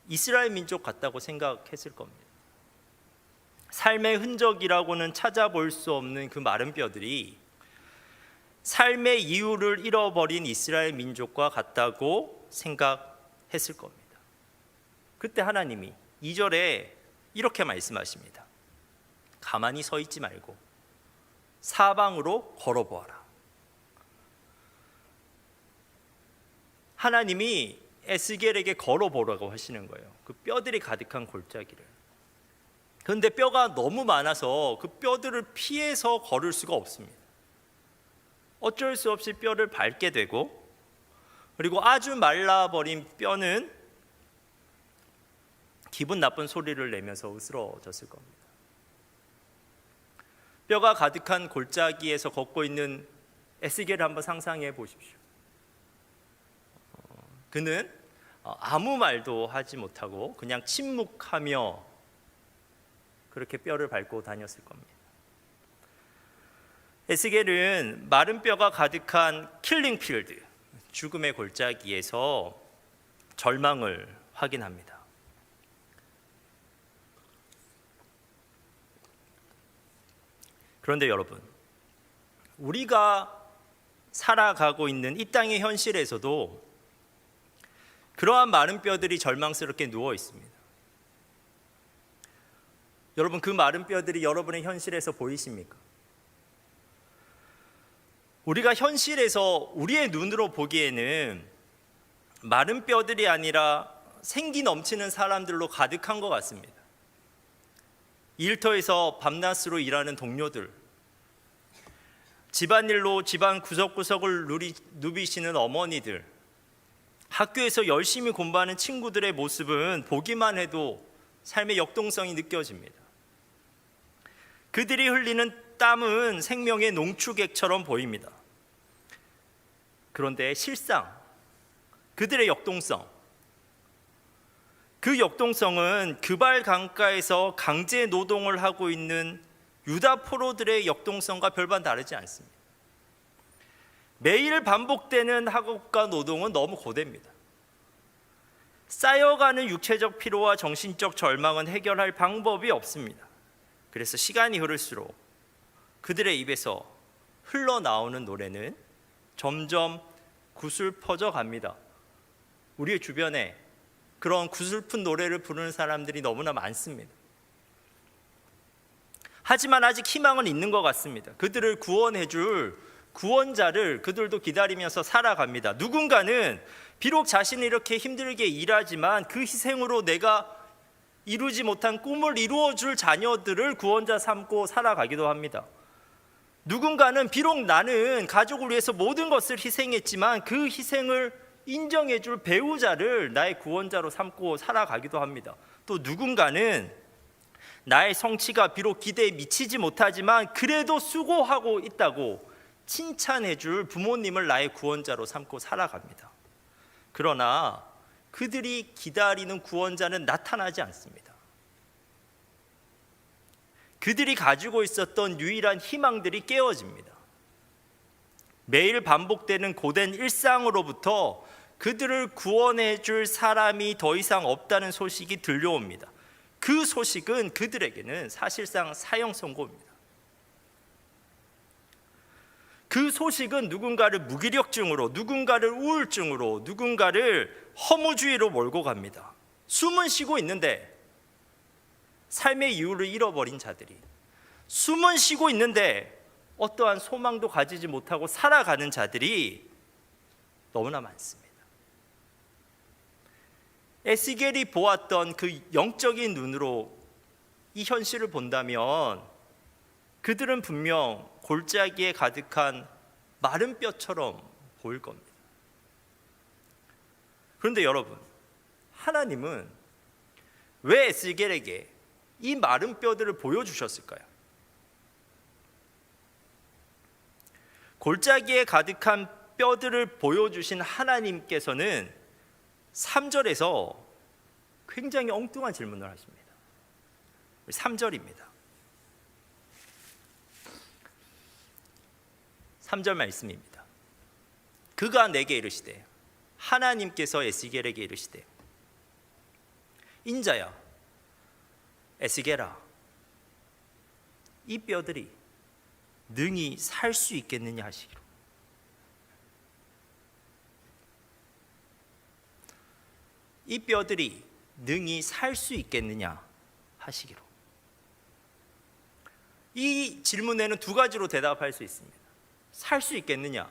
Speaker 1: 이스라엘 민족 같다고 생각했을 겁니다. 삶의 흔적이라고는 찾아볼 수 없는 그 마른 뼈들이 삶의 이유를 잃어버린 이스라엘 민족과 같다고 생각했을 겁니다. 그때 하나님이 2절에 이렇게 말씀하십니다. 가만히 서 있지 말고 사방으로 걸어보아라. 하나님이 에스겔에게 걸어보라고 하시는 거예요. 그 뼈들이 가득한 골짜기를. 그런데 뼈가 너무 많아서 그 뼈들을 피해서 걸을 수가 없습니다. 어쩔 수 없이 뼈를 밟게 되고, 그리고 아주 말라버린 뼈는 기분 나쁜 소리를 내면서 으스러졌을 겁니다. 뼈가 가득한 골짜기에서 걷고 있는 에스겔을 한번 상상해 보십시오. 그는 아무 말도 하지 못하고 그냥 침묵하며 그렇게 뼈를 밟고 다녔을 겁니다. 에스겔은 마른 뼈가 가득한 킬링필드, 죽음의 골짜기에서 절망을 확인합니다. 그런데 여러분, 우리가 살아가고 있는 이 땅의 현실에서도 그러한 마른 뼈들이 절망스럽게 누워 있습니다. 여러분, 그 마른 뼈들이 여러분의 현실에서 보이십니까? 우리가 현실에서 우리의 눈으로 보기에는 마른 뼈들이 아니라 생기 넘치는 사람들로 가득한 것 같습니다. 일터에서 밤낮으로 일하는 동료들, 집안일로 집안 구석구석을 누비시는 어머니들, 학교에서 열심히 공부하는 친구들의 모습은 보기만 해도 삶의 역동성이 느껴집니다. 그들이 흘리는 땀은 생명의 농축액처럼 보입니다. 그런데 실상 그들의 역동성, 그 역동성은 그발 강가에서 강제 노동을 하고 있는 유다 포로들의 역동성과 별반 다르지 않습니다. 매일 반복되는 학업과 노동은 너무 고됩니다. 쌓여가는 육체적 피로와 정신적 절망은 해결할 방법이 없습니다. 그래서 시간이 흐를수록 그들의 입에서 흘러나오는 노래는 점점 구슬퍼져 갑니다. 우리의 주변에 그런 구슬픈 노래를 부르는 사람들이 너무나 많습니다. 하지만 아직 희망은 있는 것 같습니다. 그들을 구원해 줄 구원자를 그들도 기다리면서 살아갑니다. 누군가는 비록 자신이 이렇게 힘들게 일하지만 그 희생으로 내가 이루지 못한 꿈을 이루어 줄 자녀들을 구원자 삼고 살아가기도 합니다. 누군가는 비록 나는 가족을 위해서 모든 것을 희생했지만 그 희생을 인정해 줄 배우자를 나의 구원자로 삼고 살아가기도 합니다. 또 누군가는 나의 성취가 비록 기대에 미치지 못하지만 그래도 수고하고 있다고 칭찬해 줄 부모님을 나의 구원자로 삼고 살아갑니다. 그러나 그들이 기다리는 구원자는 나타나지 않습니다. 그들이 가지고 있었던 유일한 희망들이 깨어집니다. 매일 반복되는 고된 일상으로부터 그들을 구원해 줄 사람이 더 이상 없다는 소식이 들려옵니다. 그 소식은 그들에게는 사실상 사형 선고입니다. 그 소식은 누군가를 무기력증으로, 누군가를 우울증으로, 누군가를 허무주의로 몰고 갑니다. 숨은 쉬고 있는데 삶의 이유를 잃어버린 자들이, 숨은 쉬고 있는데 어떠한 소망도 가지지 못하고 살아가는 자들이 너무나 많습니다. 에스겔이 보았던 그 영적인 눈으로 이 현실을 본다면 그들은 분명 골짜기에 가득한 마른 뼈처럼 보일 겁니다. 그런데 여러분, 하나님은 왜 에스겔에게 이 마른 뼈들을 보여주셨을까요? 골짜기에 가득한 뼈들을 보여주신 하나님께서는 3절에서 굉장히 엉뚱한 질문을 하십니다. 3절입니다. 3절 말씀입니다. 그가 내게 이르시되, 하나님께서 에스겔에게 이르시되, 인자야, 에스겔아, 이 뼈들이 능히 살 수 있겠느냐 하시기로. 이 뼈들이 능히 살 수 있겠느냐 하시기로. 이 질문에는 두 가지로 대답할 수 있습니다. 살 수 있겠느냐?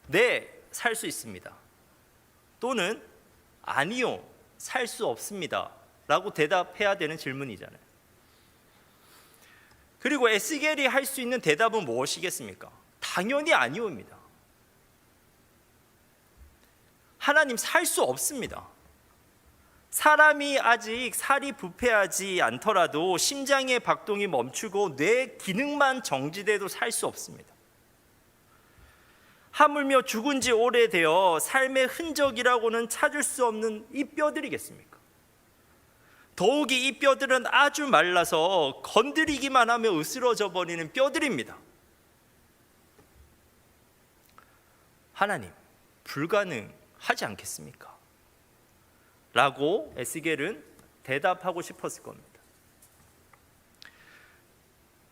Speaker 1: 네, 살 수 있습니다. 또는 아니요, 살 수 없습니다 라고 대답해야 되는 질문이잖아요. 그리고 에스겔이 할 수 있는 대답은 무엇이겠습니까? 당연히 아니오입니다. 하나님, 살 수 없습니다. 사람이 아직 살이 부패하지 않더라도 심장의 박동이 멈추고 뇌 기능만 정지돼도 살 수 없습니다. 하물며 죽은 지 오래되어 삶의 흔적이라고는 찾을 수 없는 이 뼈들이겠습니까? 더욱이 이 뼈들은 아주 말라서 건드리기만 하면 으스러져 버리는 뼈들입니다. 하나님, 불가능하지 않겠습니까? 라고 에스겔은 대답하고 싶었을 겁니다.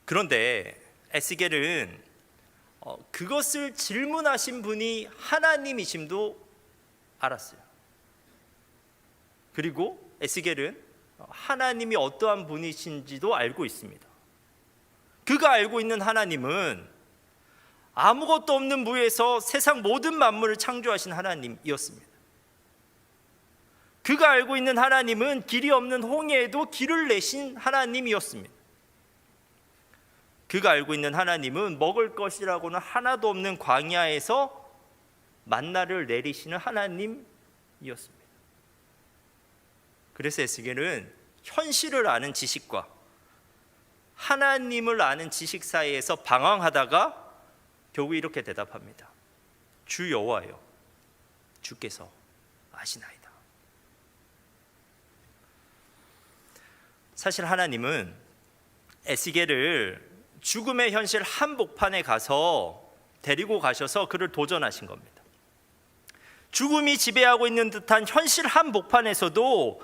Speaker 1: 그런데 에스겔은 그것을 질문하신 분이 하나님이심도 알았어요. 그리고 에스겔은 하나님이 어떠한 분이신지도 알고 있습니다. 그가 알고 있는 하나님은 아무것도 없는 무에서 세상 모든 만물을 창조하신 하나님이었습니다. 그가 알고 있는 하나님은 길이 없는 홍해에도 길을 내신 하나님이었습니다. 그가 알고 있는 하나님은 먹을 것이라고는 하나도 없는 광야에서 만나를 내리시는 하나님이었습니다. 그래서 에스겔은 현실을 아는 지식과 하나님을 아는 지식 사이에서 방황하다가 결국 이렇게 대답합니다. 주 여호와여, 주께서 아시나이다. 사실 하나님은 에스겔을 죽음의 현실 한복판에 가서 데리고 가셔서 그를 도전하신 겁니다. 죽음이 지배하고 있는 듯한 현실 한복판에서도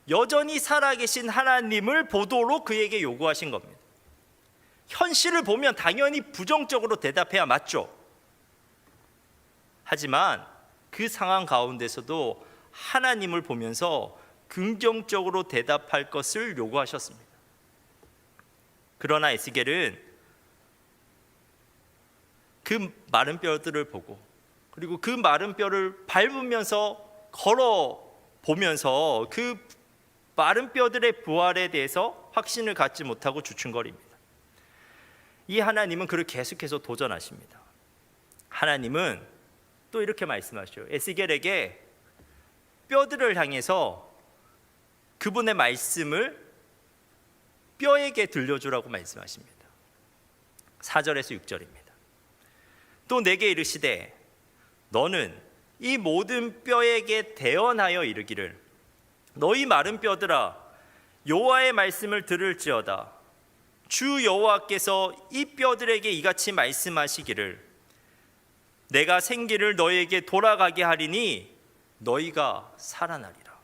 Speaker 1: 여전히 살아계신 하나님을 보도록 그에게 요구하신 겁니다. 현실을 보면 당연히 부정적으로 대답해야 맞죠. 하지만 그 상황 가운데서도 하나님을 보면서 긍정적으로 대답할 것을 요구하셨습니다. 그러나 에스겔은 그 마른 뼈들을 보고 그리고 그 마른 뼈를 밟으면서 걸어 보면서 그 마른 뼈들의 부활에 대해서 확신을 갖지 못하고 주춤거립니다. 이 하나님은 그를 계속해서 도전하십니다. 하나님은 또 이렇게 말씀하셔요. 에스겔에게 뼈들을 향해서 그분의 말씀을 뼈에게 들려주라고 말씀하십니다. 4절에서 6절입니다. 또 내게 이르시되 너는 이 모든 뼈에게 대언하여 이르기를 너희 마른 뼈들아 여호와의 말씀을 들을지어다. 주 여호와께서 이 뼈들에게 이같이 말씀하시기를 내가 생기를 너희에게 돌아가게 하리니 너희가 살아나리라.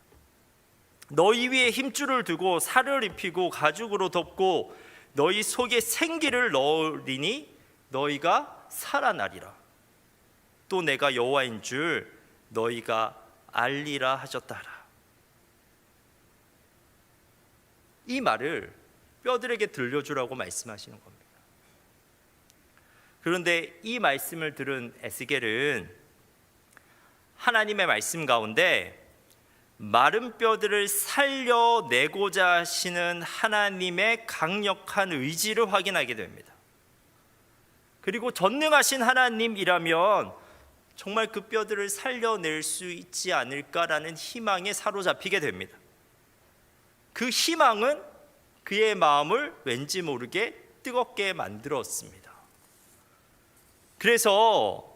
Speaker 1: 너희 위에 힘줄을 두고 살을 입히고 가죽으로 덮고 너희 속에 생기를 넣으리니 너희가 살아나리라. 또 내가 여호와인 줄 너희가 알리라 하셨다라. 이 말을 뼈들에게 들려주라고 말씀하시는 겁니다. 그런데 이 말씀을 들은 에스겔은 하나님의 말씀 가운데 마른 뼈들을 살려내고자 하시는 하나님의 강력한 의지를 확인하게 됩니다. 그리고 전능하신 하나님이라면 정말 그 뼈들을 살려낼 수 있지 않을까라는 희망에 사로잡히게 됩니다. 그 희망은 그의 마음을 왠지 모르게 뜨겁게 만들었습니다. 그래서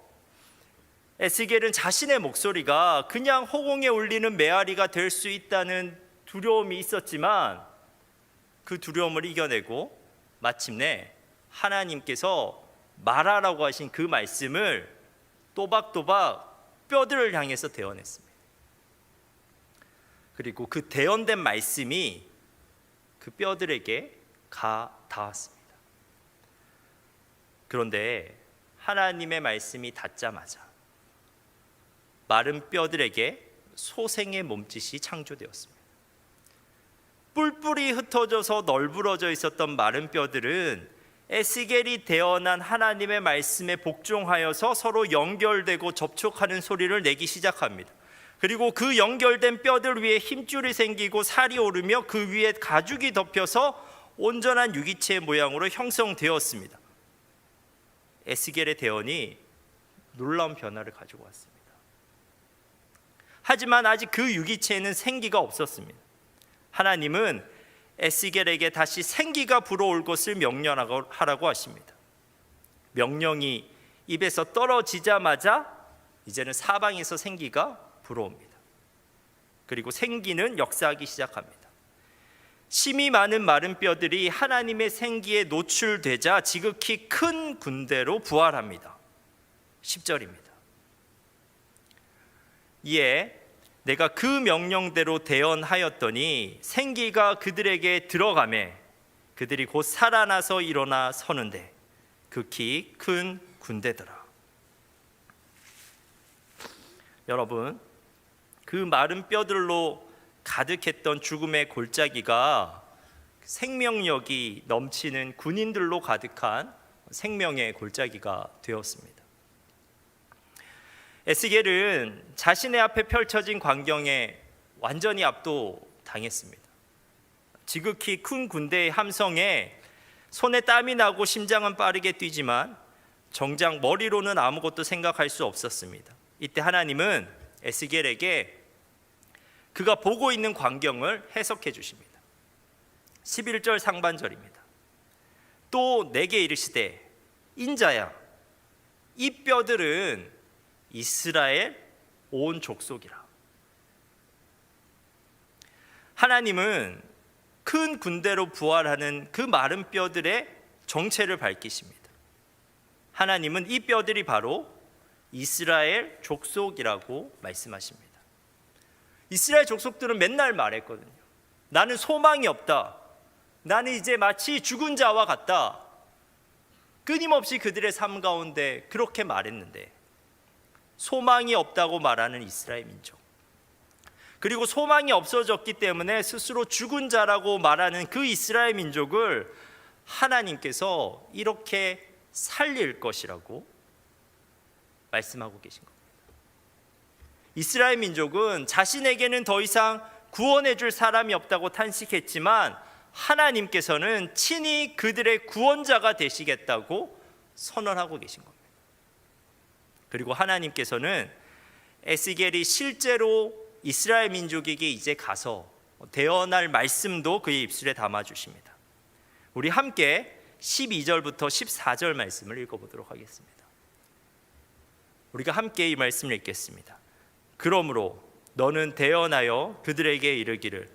Speaker 1: 에스겔은 자신의 목소리가 그냥 허공에 울리는 메아리가 될 수 있다는 두려움이 있었지만 그 두려움을 이겨내고 마침내 하나님께서 말하라고 하신 그 말씀을 또박또박 뼈들을 향해서 대언했습니다. 그리고 그 대언된 말씀이 그 뼈들에게 닿았습니다. 그런데 하나님의 말씀이 닿자마자 마른 뼈들에게 소생의 몸짓이 창조되었습니다. 뿔뿔이 흩어져서 널브러져 있었던 마른 뼈들은 에스겔이 대언한 하나님의 말씀에 복종하여서 서로 연결되고 접촉하는 소리를 내기 시작합니다. 그리고 그 연결된 뼈들 위에 힘줄이 생기고 살이 오르며 그 위에 가죽이 덮여서 온전한 유기체의 모양으로 형성되었습니다. 에스겔의 대언이 놀라운 변화를 가지고 왔습니다. 하지만 아직 그 유기체에는 생기가 없었습니다. 하나님은 에스겔에게 다시 생기가 불어올 것을 명령하라고 하십니다. 명령이 입에서 떨어지자마자 이제는 사방에서 생기가 불어옵니다. 그리고 생기는 역사하기 시작합니다. 심이 많은 마른 뼈들이 하나님의 생기에 노출되자 지극히 큰 군대로 부활합니다. 10절입니다. 이에 내가 그 명령대로 대언하였더니 생기가 그들에게 들어가매 그들이 곧 살아나서 일어나 서는데 극히 큰 군대더라. 여러분, 그 마른 뼈들로 가득했던 죽음의 골짜기가 생명력이 넘치는 군인들로 가득한 생명의 골짜기가 되었습니다. 에스겔은 자신의 앞에 펼쳐진 광경에 완전히 압도당했습니다. 지극히 큰 군대의 함성에 손에 땀이 나고 심장은 빠르게 뛰지만 정작 머리로는 아무것도 생각할 수 없었습니다. 이때 하나님은 에스겔에게 그가 보고 있는 광경을 해석해 주십니다. 11절 상반절입니다. 또 내게 이르시되 인자야 이 뼈들은 이스라엘 온 족속이라. 하나님은 큰 군대로 부활하는 그 마른 뼈들의 정체를 밝히십니다. 하나님은 이 뼈들이 바로 이스라엘 족속이라고 말씀하십니다. 이스라엘 족속들은 맨날 말했거든요. 나는 소망이 없다. 나는 이제 마치 죽은 자와 같다. 끊임없이 그들의 삶 가운데 그렇게 말했는데, 소망이 없다고 말하는 이스라엘 민족, 그리고 소망이 없어졌기 때문에 스스로 죽은 자라고 말하는 그 이스라엘 민족을 하나님께서 이렇게 살릴 것이라고 말씀하고 계신 겁니다. 이스라엘 민족은 자신에게는 더 이상 구원해 줄 사람이 없다고 탄식했지만 하나님께서는 친히 그들의 구원자가 되시겠다고 선언하고 계신 겁니다. 그리고 하나님께서는 에스겔이 실제로 이스라엘 민족에게 이제 가서 대언할 말씀도 그의 입술에 담아주십니다. 우리 함께 12절부터 14절 말씀을 읽어보도록 하겠습니다. 우리가 함께 이 말씀을 읽겠습니다. 그러므로 너는 대언하여 그들에게 이르기를,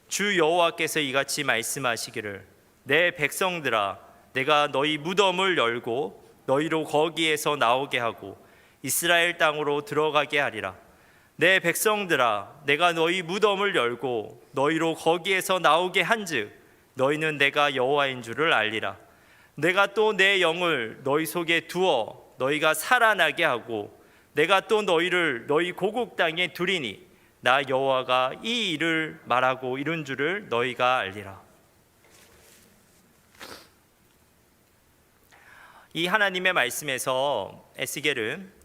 Speaker 1: 주 여호와께서 이같이 말씀하시기를, 내 백성들아, 내가 너희 무덤을 열고 너희로 거기에서 나오게 하고 이스라엘 땅으로 들어가게 하리라. 내 백성들아, 내가 너희 무덤을 열고 너희로 거기에서 나오게 한즉 너희는 내가 여호와인 줄을 알리라. 내가 또 내 영을 너희 속에 두어 너희가 살아나게 하고 내가 또 너희를 너희 고국 땅에 두리니 나 여호와가 이 일을 말하고 이룬 줄을 너희가 알리라. 이 하나님의 말씀에서 에스겔은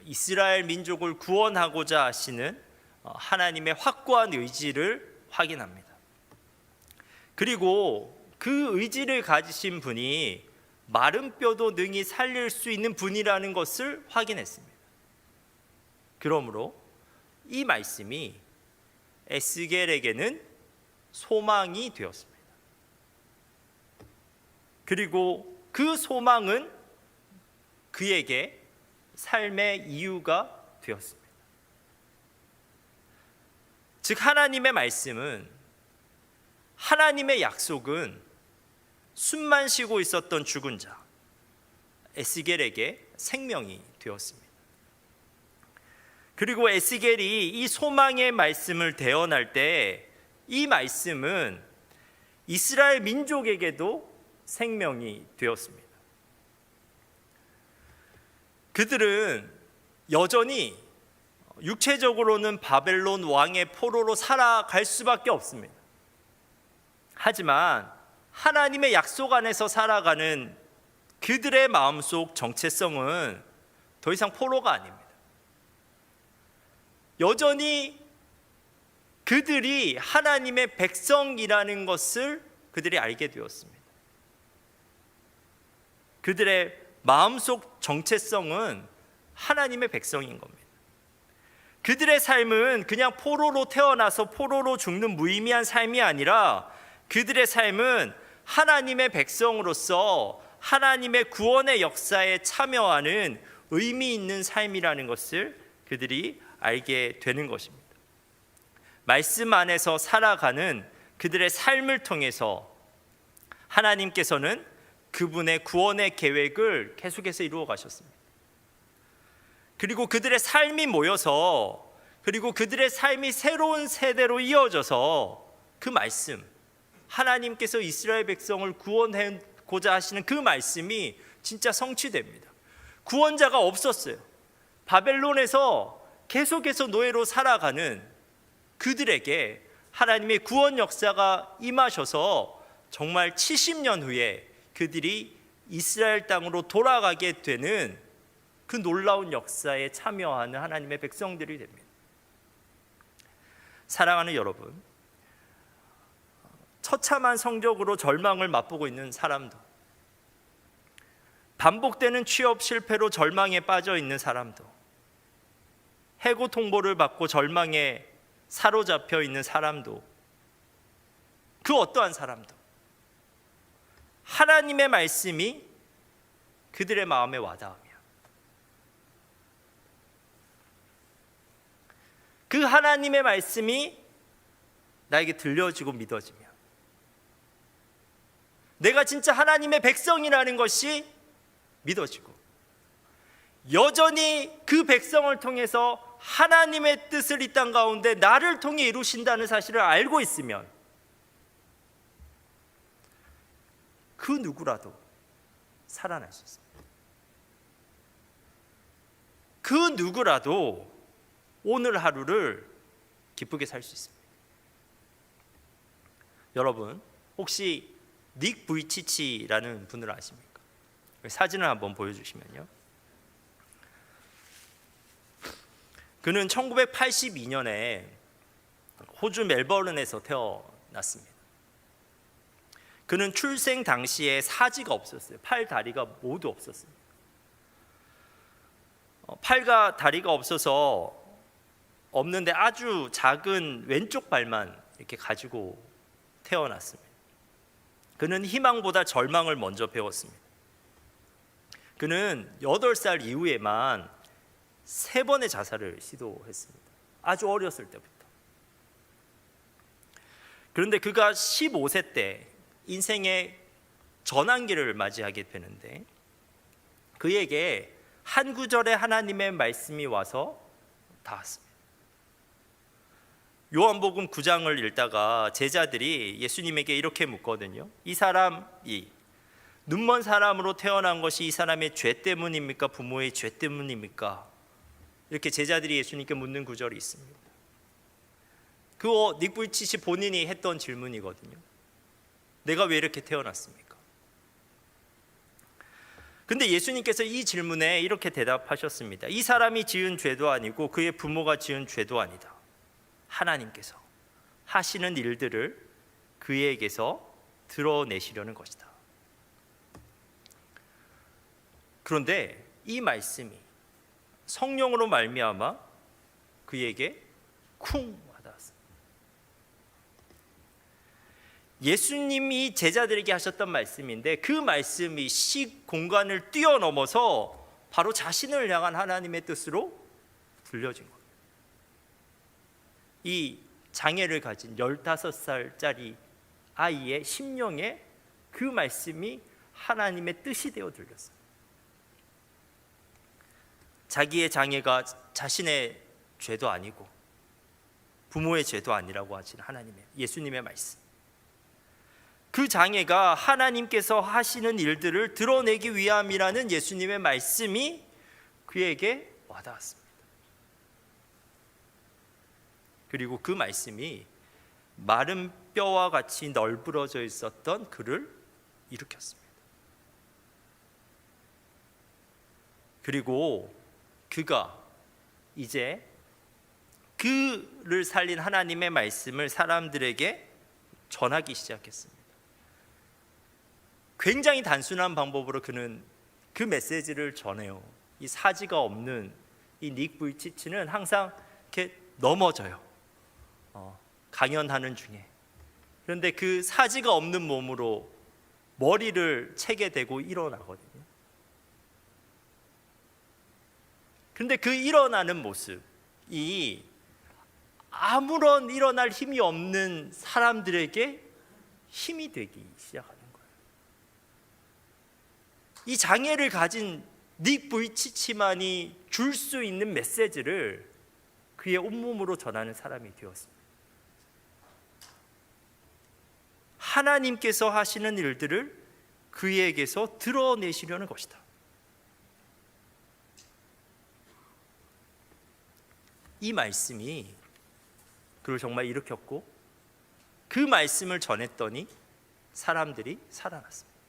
Speaker 1: 이스라엘 민족을 구원하고자 하시는 하나님의 확고한 의지를 확인합니다. 그리고 그 의지를 가지신 분이 마른 뼈도 능히 살릴 수 있는 분이라는 것을 확인했습니다. 그러므로 이 말씀이 에스겔에게는 소망이 되었습니다. 그리고 그 소망은 그에게 삶의 이유가 되었습니다. 즉 하나님의 말씀은, 하나님의 약속은 숨만 쉬고 있었던 죽은 자 에스겔에게 생명이 되었습니다. 그리고 에스겔이 이 소망의 말씀을 대언할 때 이 말씀은 이스라엘 민족에게도 생명이 되었습니다. 그들은 여전히 육체적으로는 바벨론 왕의 포로로 살아갈 수밖에 없습니다. 하지만 하나님의 약속 안에서 살아가는 그들의 마음속 정체성은 더 이상 포로가 아닙니다. 여전히 그들이 하나님의 백성이라는 것을 그들이 알게 되었습니다. 그들의 마음속 정체성은 하나님의 백성인 겁니다. 그들의 삶은 그냥 포로로 태어나서 포로로 죽는 무의미한 삶이 아니라 그들의 삶은 하나님의 백성으로서 하나님의 구원의 역사에 참여하는 의미 있는 삶이라는 것을 그들이 알게 되는 것입니다. 말씀 안에서 살아가는 그들의 삶을 통해서 하나님께서는 그분의 구원의 계획을 계속해서 이루어 가셨습니다. 그리고 그들의 삶이 모여서, 그리고 그들의 삶이 새로운 세대로 이어져서 그 말씀, 하나님께서 이스라엘 백성을 구원하고자 하시는 그 말씀이 진짜 성취됩니다. 구원자가 없었어요. 바벨론에서 계속해서 노예로 살아가는 그들에게 하나님의 구원 역사가 임하셔서 정말 70년 후에 그들이 이스라엘 땅으로 돌아가게 되는 그 놀라운 역사에 참여하는 하나님의 백성들이 됩니다. 사랑하는 여러분, 처참한 성적으로 절망을 맛보고 있는 사람도, 반복되는 취업 실패로 절망에 빠져 있는 사람도, 해고 통보를 받고 절망에 사로잡혀 있는 사람도, 그 어떠한 사람도 하나님의 말씀이 그들의 마음에 와닿으며 그 하나님의 말씀이 나에게 들려지고 믿어지며 내가 진짜 하나님의 백성이라는 것이 믿어지고, 여전히 그 백성을 통해서 하나님의 뜻을 이 땅 가운데 나를 통해 이루신다는 사실을 알고 있으면 그 누구라도 살아날 수 있습니다. 그 누구라도 오늘 하루를 기쁘게 살 수 있습니다. 여러분, 혹시 닉 부이치치라는 분을 아십니까? 사진을 한번 보여주시면요. 그는 1982년에 호주 멜버른에서 태어났습니다. 그는 출생 당시에 사지가 없었어요. 팔, 다리가 모두 없었어요. 팔과 다리가 없어서 없는데 아주 작은 왼쪽 발만 이렇게 가지고 태어났습니다. 그는 희망보다 절망을 먼저 배웠습니다. 그는 8살 이후에만 3번의 자살을 시도했습니다. 아주 어렸을 때부터. 그런데 그가 15세 때 인생의 전환기를 맞이하게 되는데, 그에게 한 구절의 하나님의 말씀이 와서 닿았습니다. 요한복음 9장을 읽다가 제자들이 예수님에게 이렇게 묻거든요. 이 사람이 눈먼 사람으로 태어난 것이 이 사람의 죄 때문입니까? 부모의 죄 때문입니까? 이렇게 제자들이 예수님께 묻는 구절이 있습니다. 그거 닉 부이치치 본인이 했던 질문이거든요. 내가 왜 이렇게 태어났습니까? 근데 예수님께서 이 질문에 이렇게 대답하셨습니다. 이 사람이 지은 죄도 아니고 그의 부모가 지은 죄도 아니다. 하나님께서 하시는 일들을 그에게서 드러내시려는 것이다. 그런데 이 말씀이 성령으로 말미암아 그에게 쿵 와닿았습니다. 예수님이 제자들에게 하셨던 말씀인데, 그 말씀이 시공간을 뛰어넘어서 바로 자신을 향한 하나님의 뜻으로 들려진 겁니다. 이 장애를 가진 15살짜리 아이의 심령에 그 말씀이 하나님의 뜻이 되어 들렸어요. 자기의 장애가 자신의 죄도 아니고 부모의 죄도 아니라고 하신 예수님의 말씀, 그 장애가 하나님께서 하시는 일들을 드러내기 위함이라는 예수님의 말씀이 그에게 와닿았습니다. 그리고 그 말씀이 마른 뼈와 같이 널브러져 있었던 그를 일으켰습니다. 그리고 그가 이제 그를 살린 하나님의 말씀을 사람들에게 전하기 시작했습니다. 굉장히 단순한 방법으로 그는 그 메시지를 전해요. 이 사지가 없는 이 닉 부이치치는 항상 이렇게 넘어져요. 강연하는 중에. 그런데 그 사지가 없는 몸으로 머리를 채게 되고 일어나거든요. 그런데 그 일어나는 모습이 아무런 일어날 힘이 없는 사람들에게 힘이 되기 시작하는 거예요. 이 장애를 가진 닉 부이치치만이 줄 수 있는 메시지를 그의 온몸으로 전하는 사람이 되었습니다. 하나님께서 하시는 일들을 그에게서 드러내시려는 것이다. 이 말씀이 그를 정말 일으켰고, 그 말씀을 전했더니 사람들이 살아났습니다.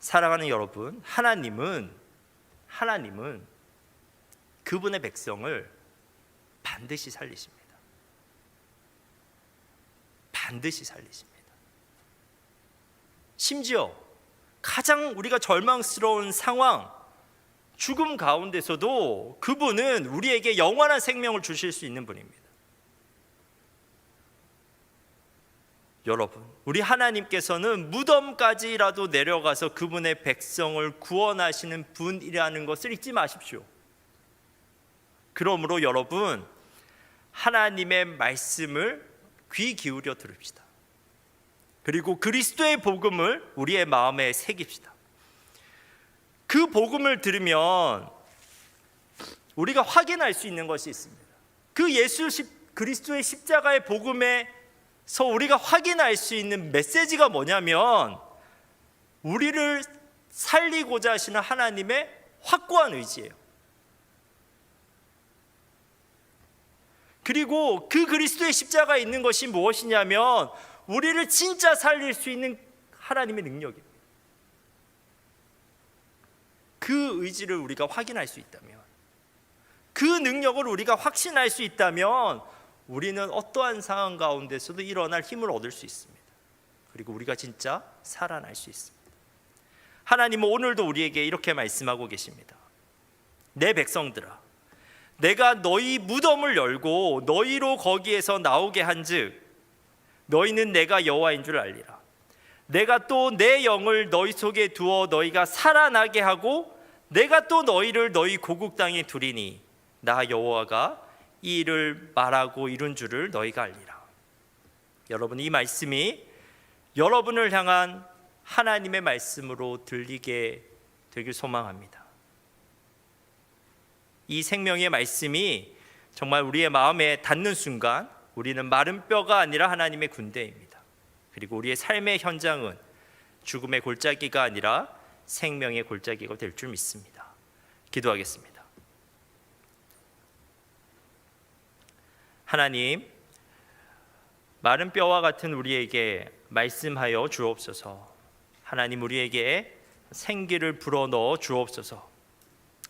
Speaker 1: 사랑하는 여러분, 하나님은 그분의 백성을 반드시 살리십니다. 반드시 살리십니다. 심지어 가장 우리가 절망스러운 상황, 죽음 가운데서도 그분은 우리에게 영원한 생명을 주실 수 있는 분입니다. 여러분, 우리 하나님께서는 무덤까지라도 내려가서 그분의 백성을 구원하시는 분이라는 것을 잊지 마십시오. 그러므로 여러분, 하나님의 말씀을 귀 기울여 들읍시다. 그리고 그리스도의 복음을 우리의 마음에 새깁시다. 그 복음을 들으면 우리가 확인할 수 있는 것이 있습니다. 그 그리스도의 십자가의 복음에서 우리가 확인할 수 있는 메시지가 뭐냐면 우리를 살리고자 하시는 하나님의 확고한 의지예요. 그리고 그 그리스도의 십자가에 있는 것이 무엇이냐면 우리를 진짜 살릴 수 있는 하나님의 능력입니다. 그 의지를 우리가 확인할 수 있다면, 그 능력을 우리가 확신할 수 있다면 우리는 어떠한 상황 가운데서도 일어날 힘을 얻을 수 있습니다. 그리고 우리가 진짜 살아날 수 있습니다. 하나님은 오늘도 우리에게 이렇게 말씀하고 계십니다. 내 백성들아, 내가 너희 무덤을 열고 너희로 거기에서 나오게 한즉 너희는 내가 여호와인 줄 알리라. 내가 또 내 영을 너희 속에 두어 너희가 살아나게 하고 내가 또 너희를 너희 고국 땅에 두리니 나 여호와가 이 일을 말하고 이룬 줄을 너희가 알리라. 여러분, 이 말씀이 여러분을 향한 하나님의 말씀으로 들리게 되길 소망합니다. 이 생명의 말씀이 정말 우리의 마음에 닿는 순간 우리는 마른 뼈가 아니라 하나님의 군대입니다. 그리고 우리의 삶의 현장은 죽음의 골짜기가 아니라 생명의 골짜기가 될 줄 믿습니다. 기도하겠습니다. 하나님, 마른 뼈와 같은 우리에게 말씀하여 주옵소서. 하나님, 우리에게 생기를 불어넣어 주옵소서.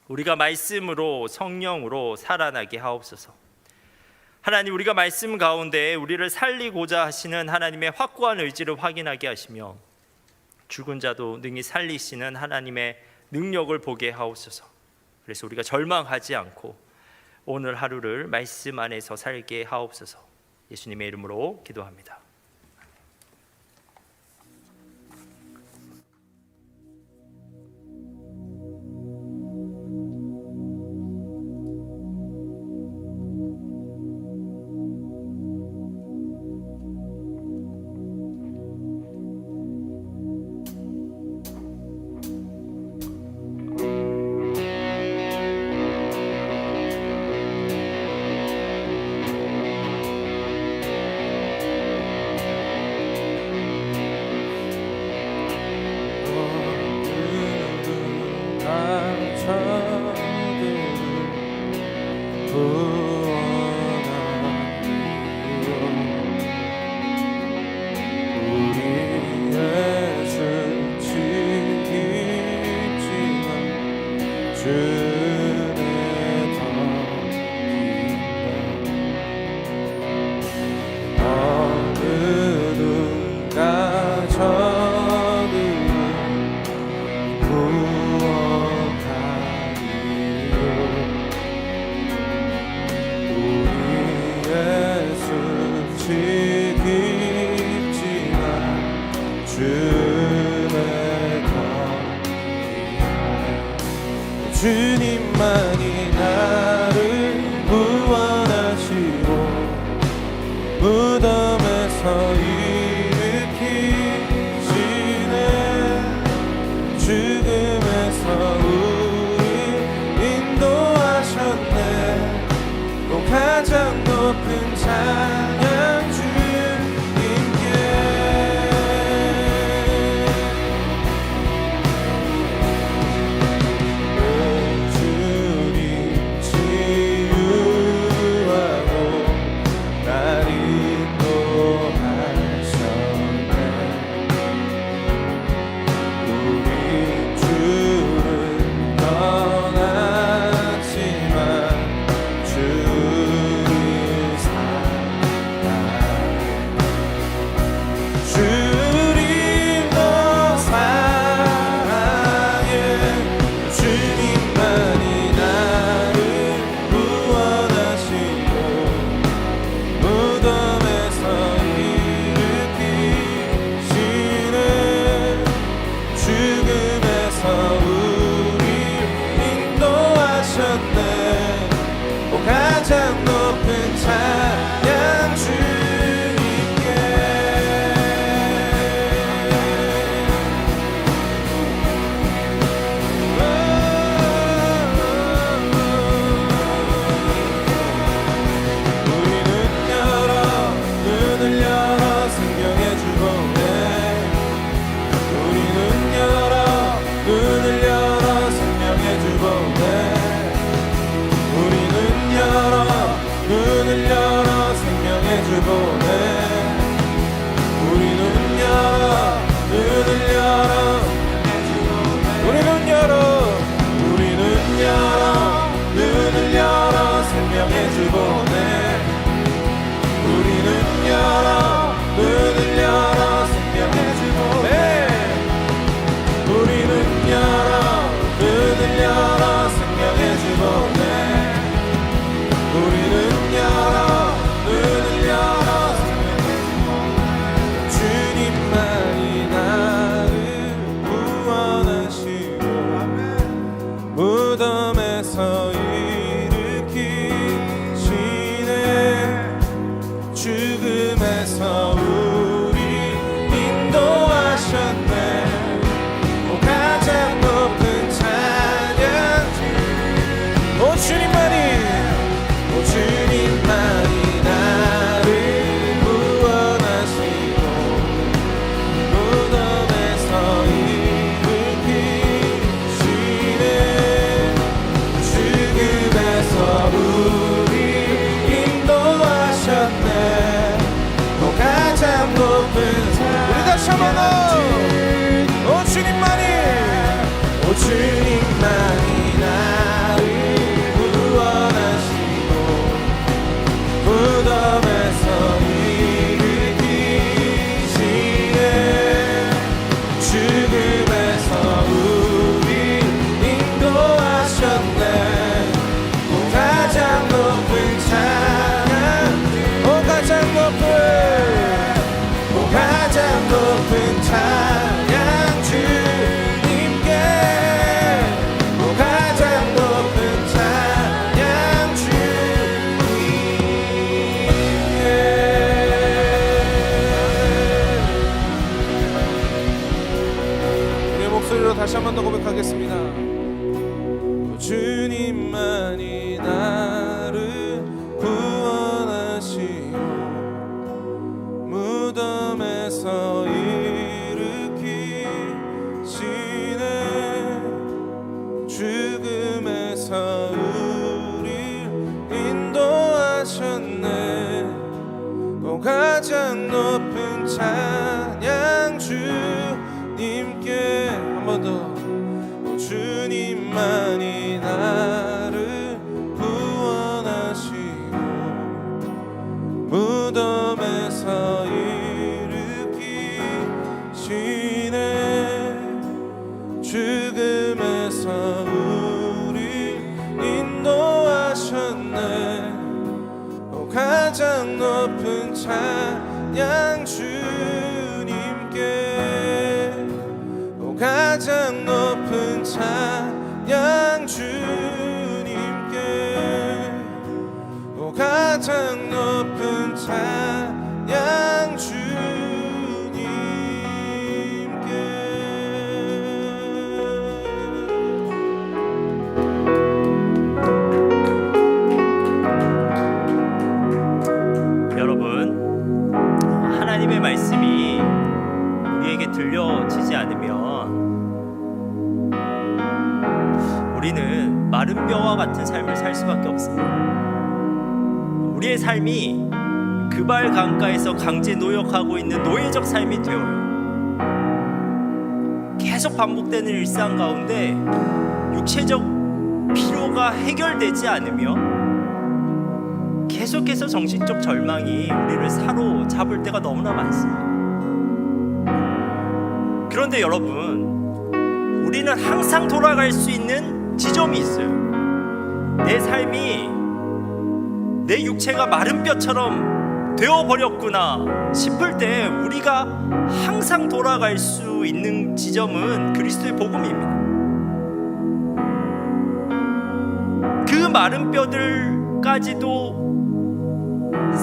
Speaker 1: 우리가 말씀으로 성령으로 살아나게 하옵소서. 하나님, 우리가 말씀 가운데 우리를 살리고자 하시는 하나님의 확고한 의지를 확인하게 하시며 죽은 자도 능히 살리시는 하나님의 능력을 보게 하옵소서. 그래서 우리가 절망하지 않고 오늘 하루를 말씀 안에서 살게 하옵소서. 예수님의 이름으로 기도합니다.
Speaker 3: 주님만이 나를 구원하시고 무덤에서 일으키시네. 죽음에서 우리 인도하셨네. 또 가장 높은 찬양 주님께. 가장 높은 찬양 주님께. 높은 우리 다시 한번 오 주님만이 나를 구원하시고 무덤에서 일으키시네 죽음에서 우리 인도하셨네 가장 높은 찬양 가장 높은 찬양 주님께 가장 높은 찬양 주님께 우리의 목소리로 다시 한 번 더 고백하겠습니다. 주님만이 나를 구원하시오 무덤에서 일으키시네 죽음에서 우릴 인도하셨네 가장 높은 찬양 주님께 한 번 더 주님만이 나를 구원하시고 무덤에서 일으키시네 죽음에서 우리 인도하셨네 가장 높은 찬양 주님께 가장 높은 찬양 주님께 가장 높은 찬양 주님께
Speaker 1: 여러분, 하나님의 말씀이 우리에게 들려지지 않으면 우리는 마른 뼈와 같은 삶을 살 수밖에 없습니다. 우리의 삶이 그발 강가에서 강제 노역하고 있는 노예적 삶이 되어요. 계속 반복되는 일상 가운데 육체적 피로가 해결되지 않으며 계속해서 정신적 절망이 우리를 사로잡을 때가 너무나 많습니다. 그런데 여러분, 우리는 항상 돌아갈 수 있는 지점이 있어요. 내 삶이 내 육체가 마른 뼈처럼 되어버렸구나 싶을 때 우리가 항상 돌아갈 수 있는 지점은 그리스도의 복음입니다. 그 마른 뼈들까지도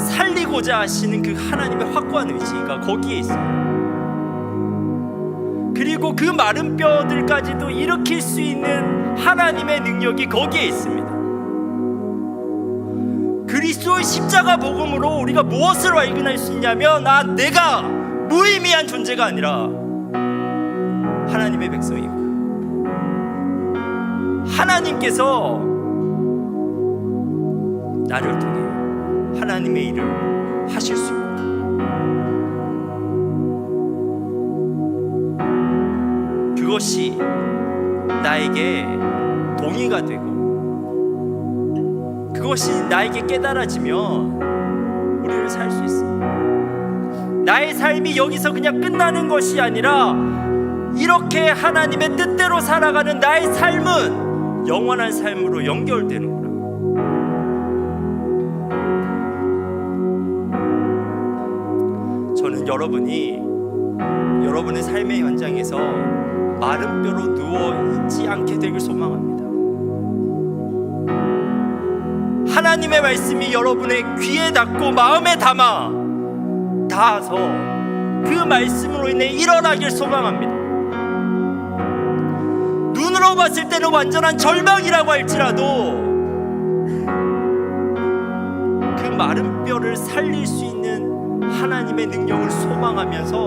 Speaker 1: 살리고자 하시는 그 하나님의 확고한 의지가 거기에 있어요. 그리고 그 마른 뼈들까지도 일으킬 수 있는 하나님의 능력이 거기에 있습니다. 그리스도의 십자가 복음으로 우리가 무엇을 발견할 수 있냐면 내가 무의미한 존재가 아니라 하나님의 백성이고 하나님께서 나를 통해 하나님의 일을 하실 수 있고 그것이 나에게 동의가 되고 그것이 나에게 깨달아지면 우리를 살 수 있습니다. 나의 삶이 여기서 그냥 끝나는 것이 아니라 이렇게 하나님의 뜻대로 살아가는 나의 삶은 영원한 삶으로 연결되는구나. 저는 여러분의 삶의 현장에서 마른 뼈로 누워 있지 않게 되길 소망합니다. 하나님의 말씀이 여러분의 귀에 닿고 마음에 닿아서 그 말씀으로 인해 일어나길 소망합니다. 눈으로 봤을 때는 완전한 절망이라고 할지라도 그 마른 뼈를 살릴 수 있는 하나님의 능력을 소망하면서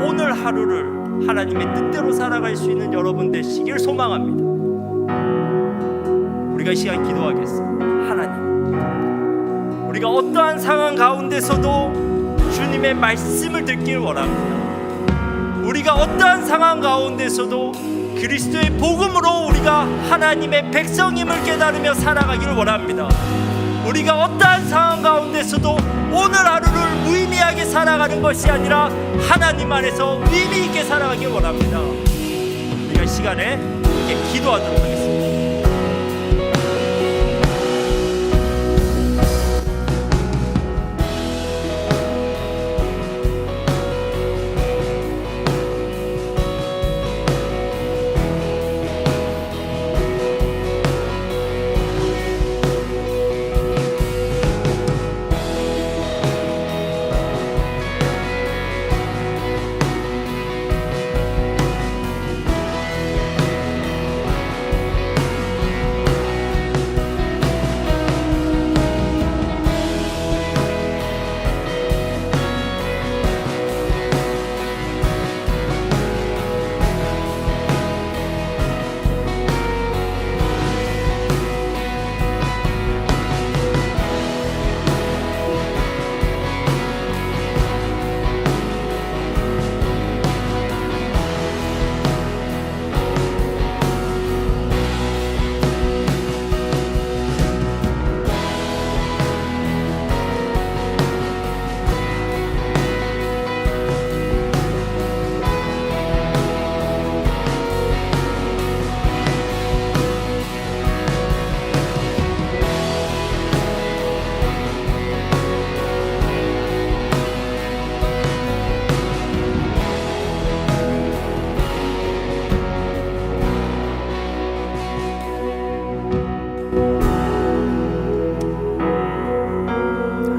Speaker 1: 오늘 하루를 하나님의 뜻대로 살아갈 수 있는 여러분 되시길 소망합니다. 우리가 이 시간 기도하겠습니다. 하나님, 우리가 어떠한 상황 가운데서도 주님 주님의 말씀을 듣길 원합니다. 우리가 어떠한 상황 가운데서도 그리스도의 복음으로 우리가 하나님의 백성임을 깨달으며 살아가기를 원합니다. 우리가 어떠한 상황 가운데서도 오늘 하루를 무의미하게 살아가는 것이 아니라 하나님 안에서 의미 있게 살아가길 원합니다. 우리가 이 시간에 함께 기도하도록 하겠습니다.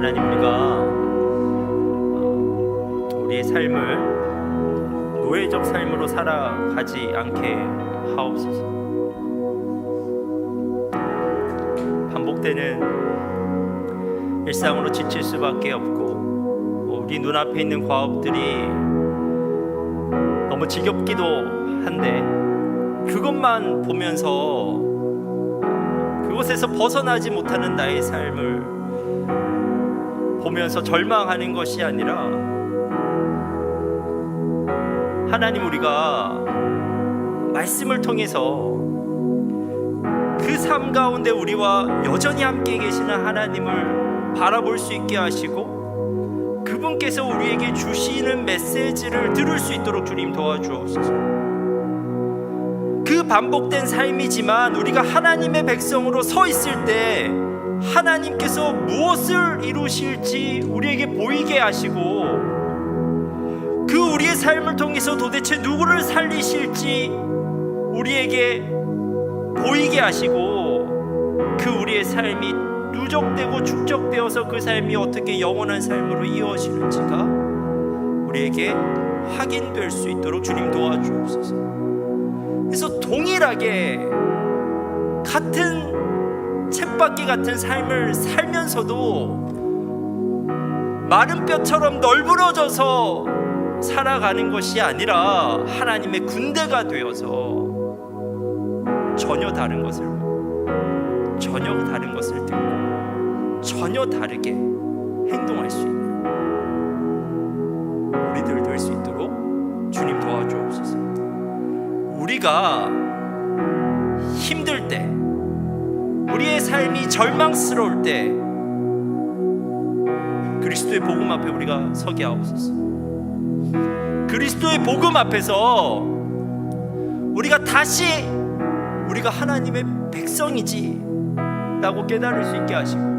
Speaker 1: 하나님, 우리가 우리의 삶을 노예적 삶으로 살아가지 않게 하옵소서. 반복되는 일상으로 지칠 수밖에 없고 우리 눈앞에 있는 과업들이 너무 지겹기도 한데 그것만 보면서 그곳에서 벗어나지 못하는 나의 삶을 보면서 절망하는 것이 아니라 하나님, 우리가 말씀을 통해서 그 삶 가운데 우리와 여전히 함께 계시는 하나님을 바라볼 수 있게 하시고 그분께서 우리에게 주시는 메시지를 들을 수 있도록 주님 도와주옵소서. 그 반복된 삶이지만 우리가 하나님의 백성으로 서 있을 때 하나님께서 무엇을 이루실지 우리에게 보이게 하시고 그 우리의 삶을 통해서 도대체 누구를 살리실지 우리에게 보이게 하시고 그 우리의 삶이 누적되고 축적되어서 그 삶이 어떻게 영원한 삶으로 이어지는지가 우리에게 확인될 수 있도록 주님 도와주옵소서. 그래서 동일하게 같은 쳇바퀴 같은 삶을 살면서도 마른 뼈처럼 널브러져서 살아가는 것이 아니라 하나님의 군대가 되어서 전혀 다른 것을 듣고 전혀 다르게 행동할 수 있는 우리들 될 수 있도록 주님 도와주옵소서. 우리가 힘들 때, 우리의 삶이 절망스러울 때 그리스도의 복음 앞에 우리가 서게 하옵소서. 그리스도의 복음 앞에서 우리가 다시 우리가 하나님의 백성이지 라고 깨달을 수 있게 하시고,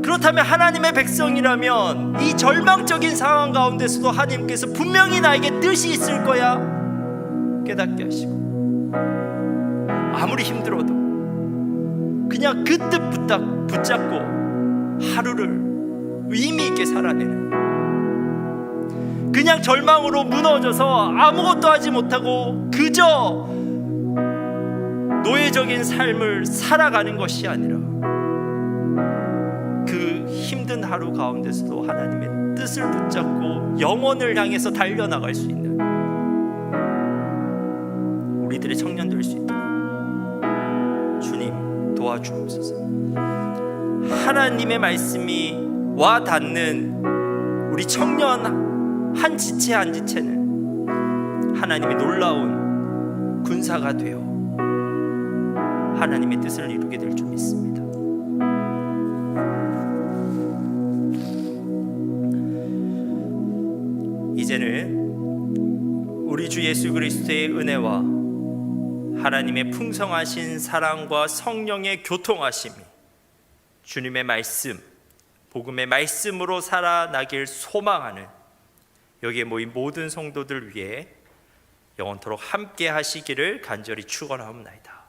Speaker 1: 그렇다면 하나님의 백성이라면 이 절망적인 상황 가운데서도 하나님께서 분명히 나에게 뜻이 있을 거야 깨닫게 하시고, 아무리 힘들어도 그냥 그 뜻 붙잡고 하루를 의미 있게 살아내는, 그냥 절망으로 무너져서 아무것도 하지 못하고 그저 노예적인 삶을 살아가는 것이 아니라 그 힘든 하루 가운데서도 하나님의 뜻을 붙잡고 영원을 향해서 달려나갈 수 있는 우리들의 청년 될 수 있도록 주님 도와주옵소서. 하나님의 말씀이 와 닿는 우리 청년 한 지체 한 지체는 하나님의 놀라운 군사가 되어 하나님의 뜻을 이루게 될 줄 믿습니다. 이제는 우리 주 예수 그리스도의 은혜와 하나님의 풍성하신 사랑과 성령의 교통하심이 주님의 말씀, 복음의 말씀으로 살아나길 소망하는 여기에 모인 모든 성도들 위해 영원토록 함께 하시기를 간절히 축원하옵나이다.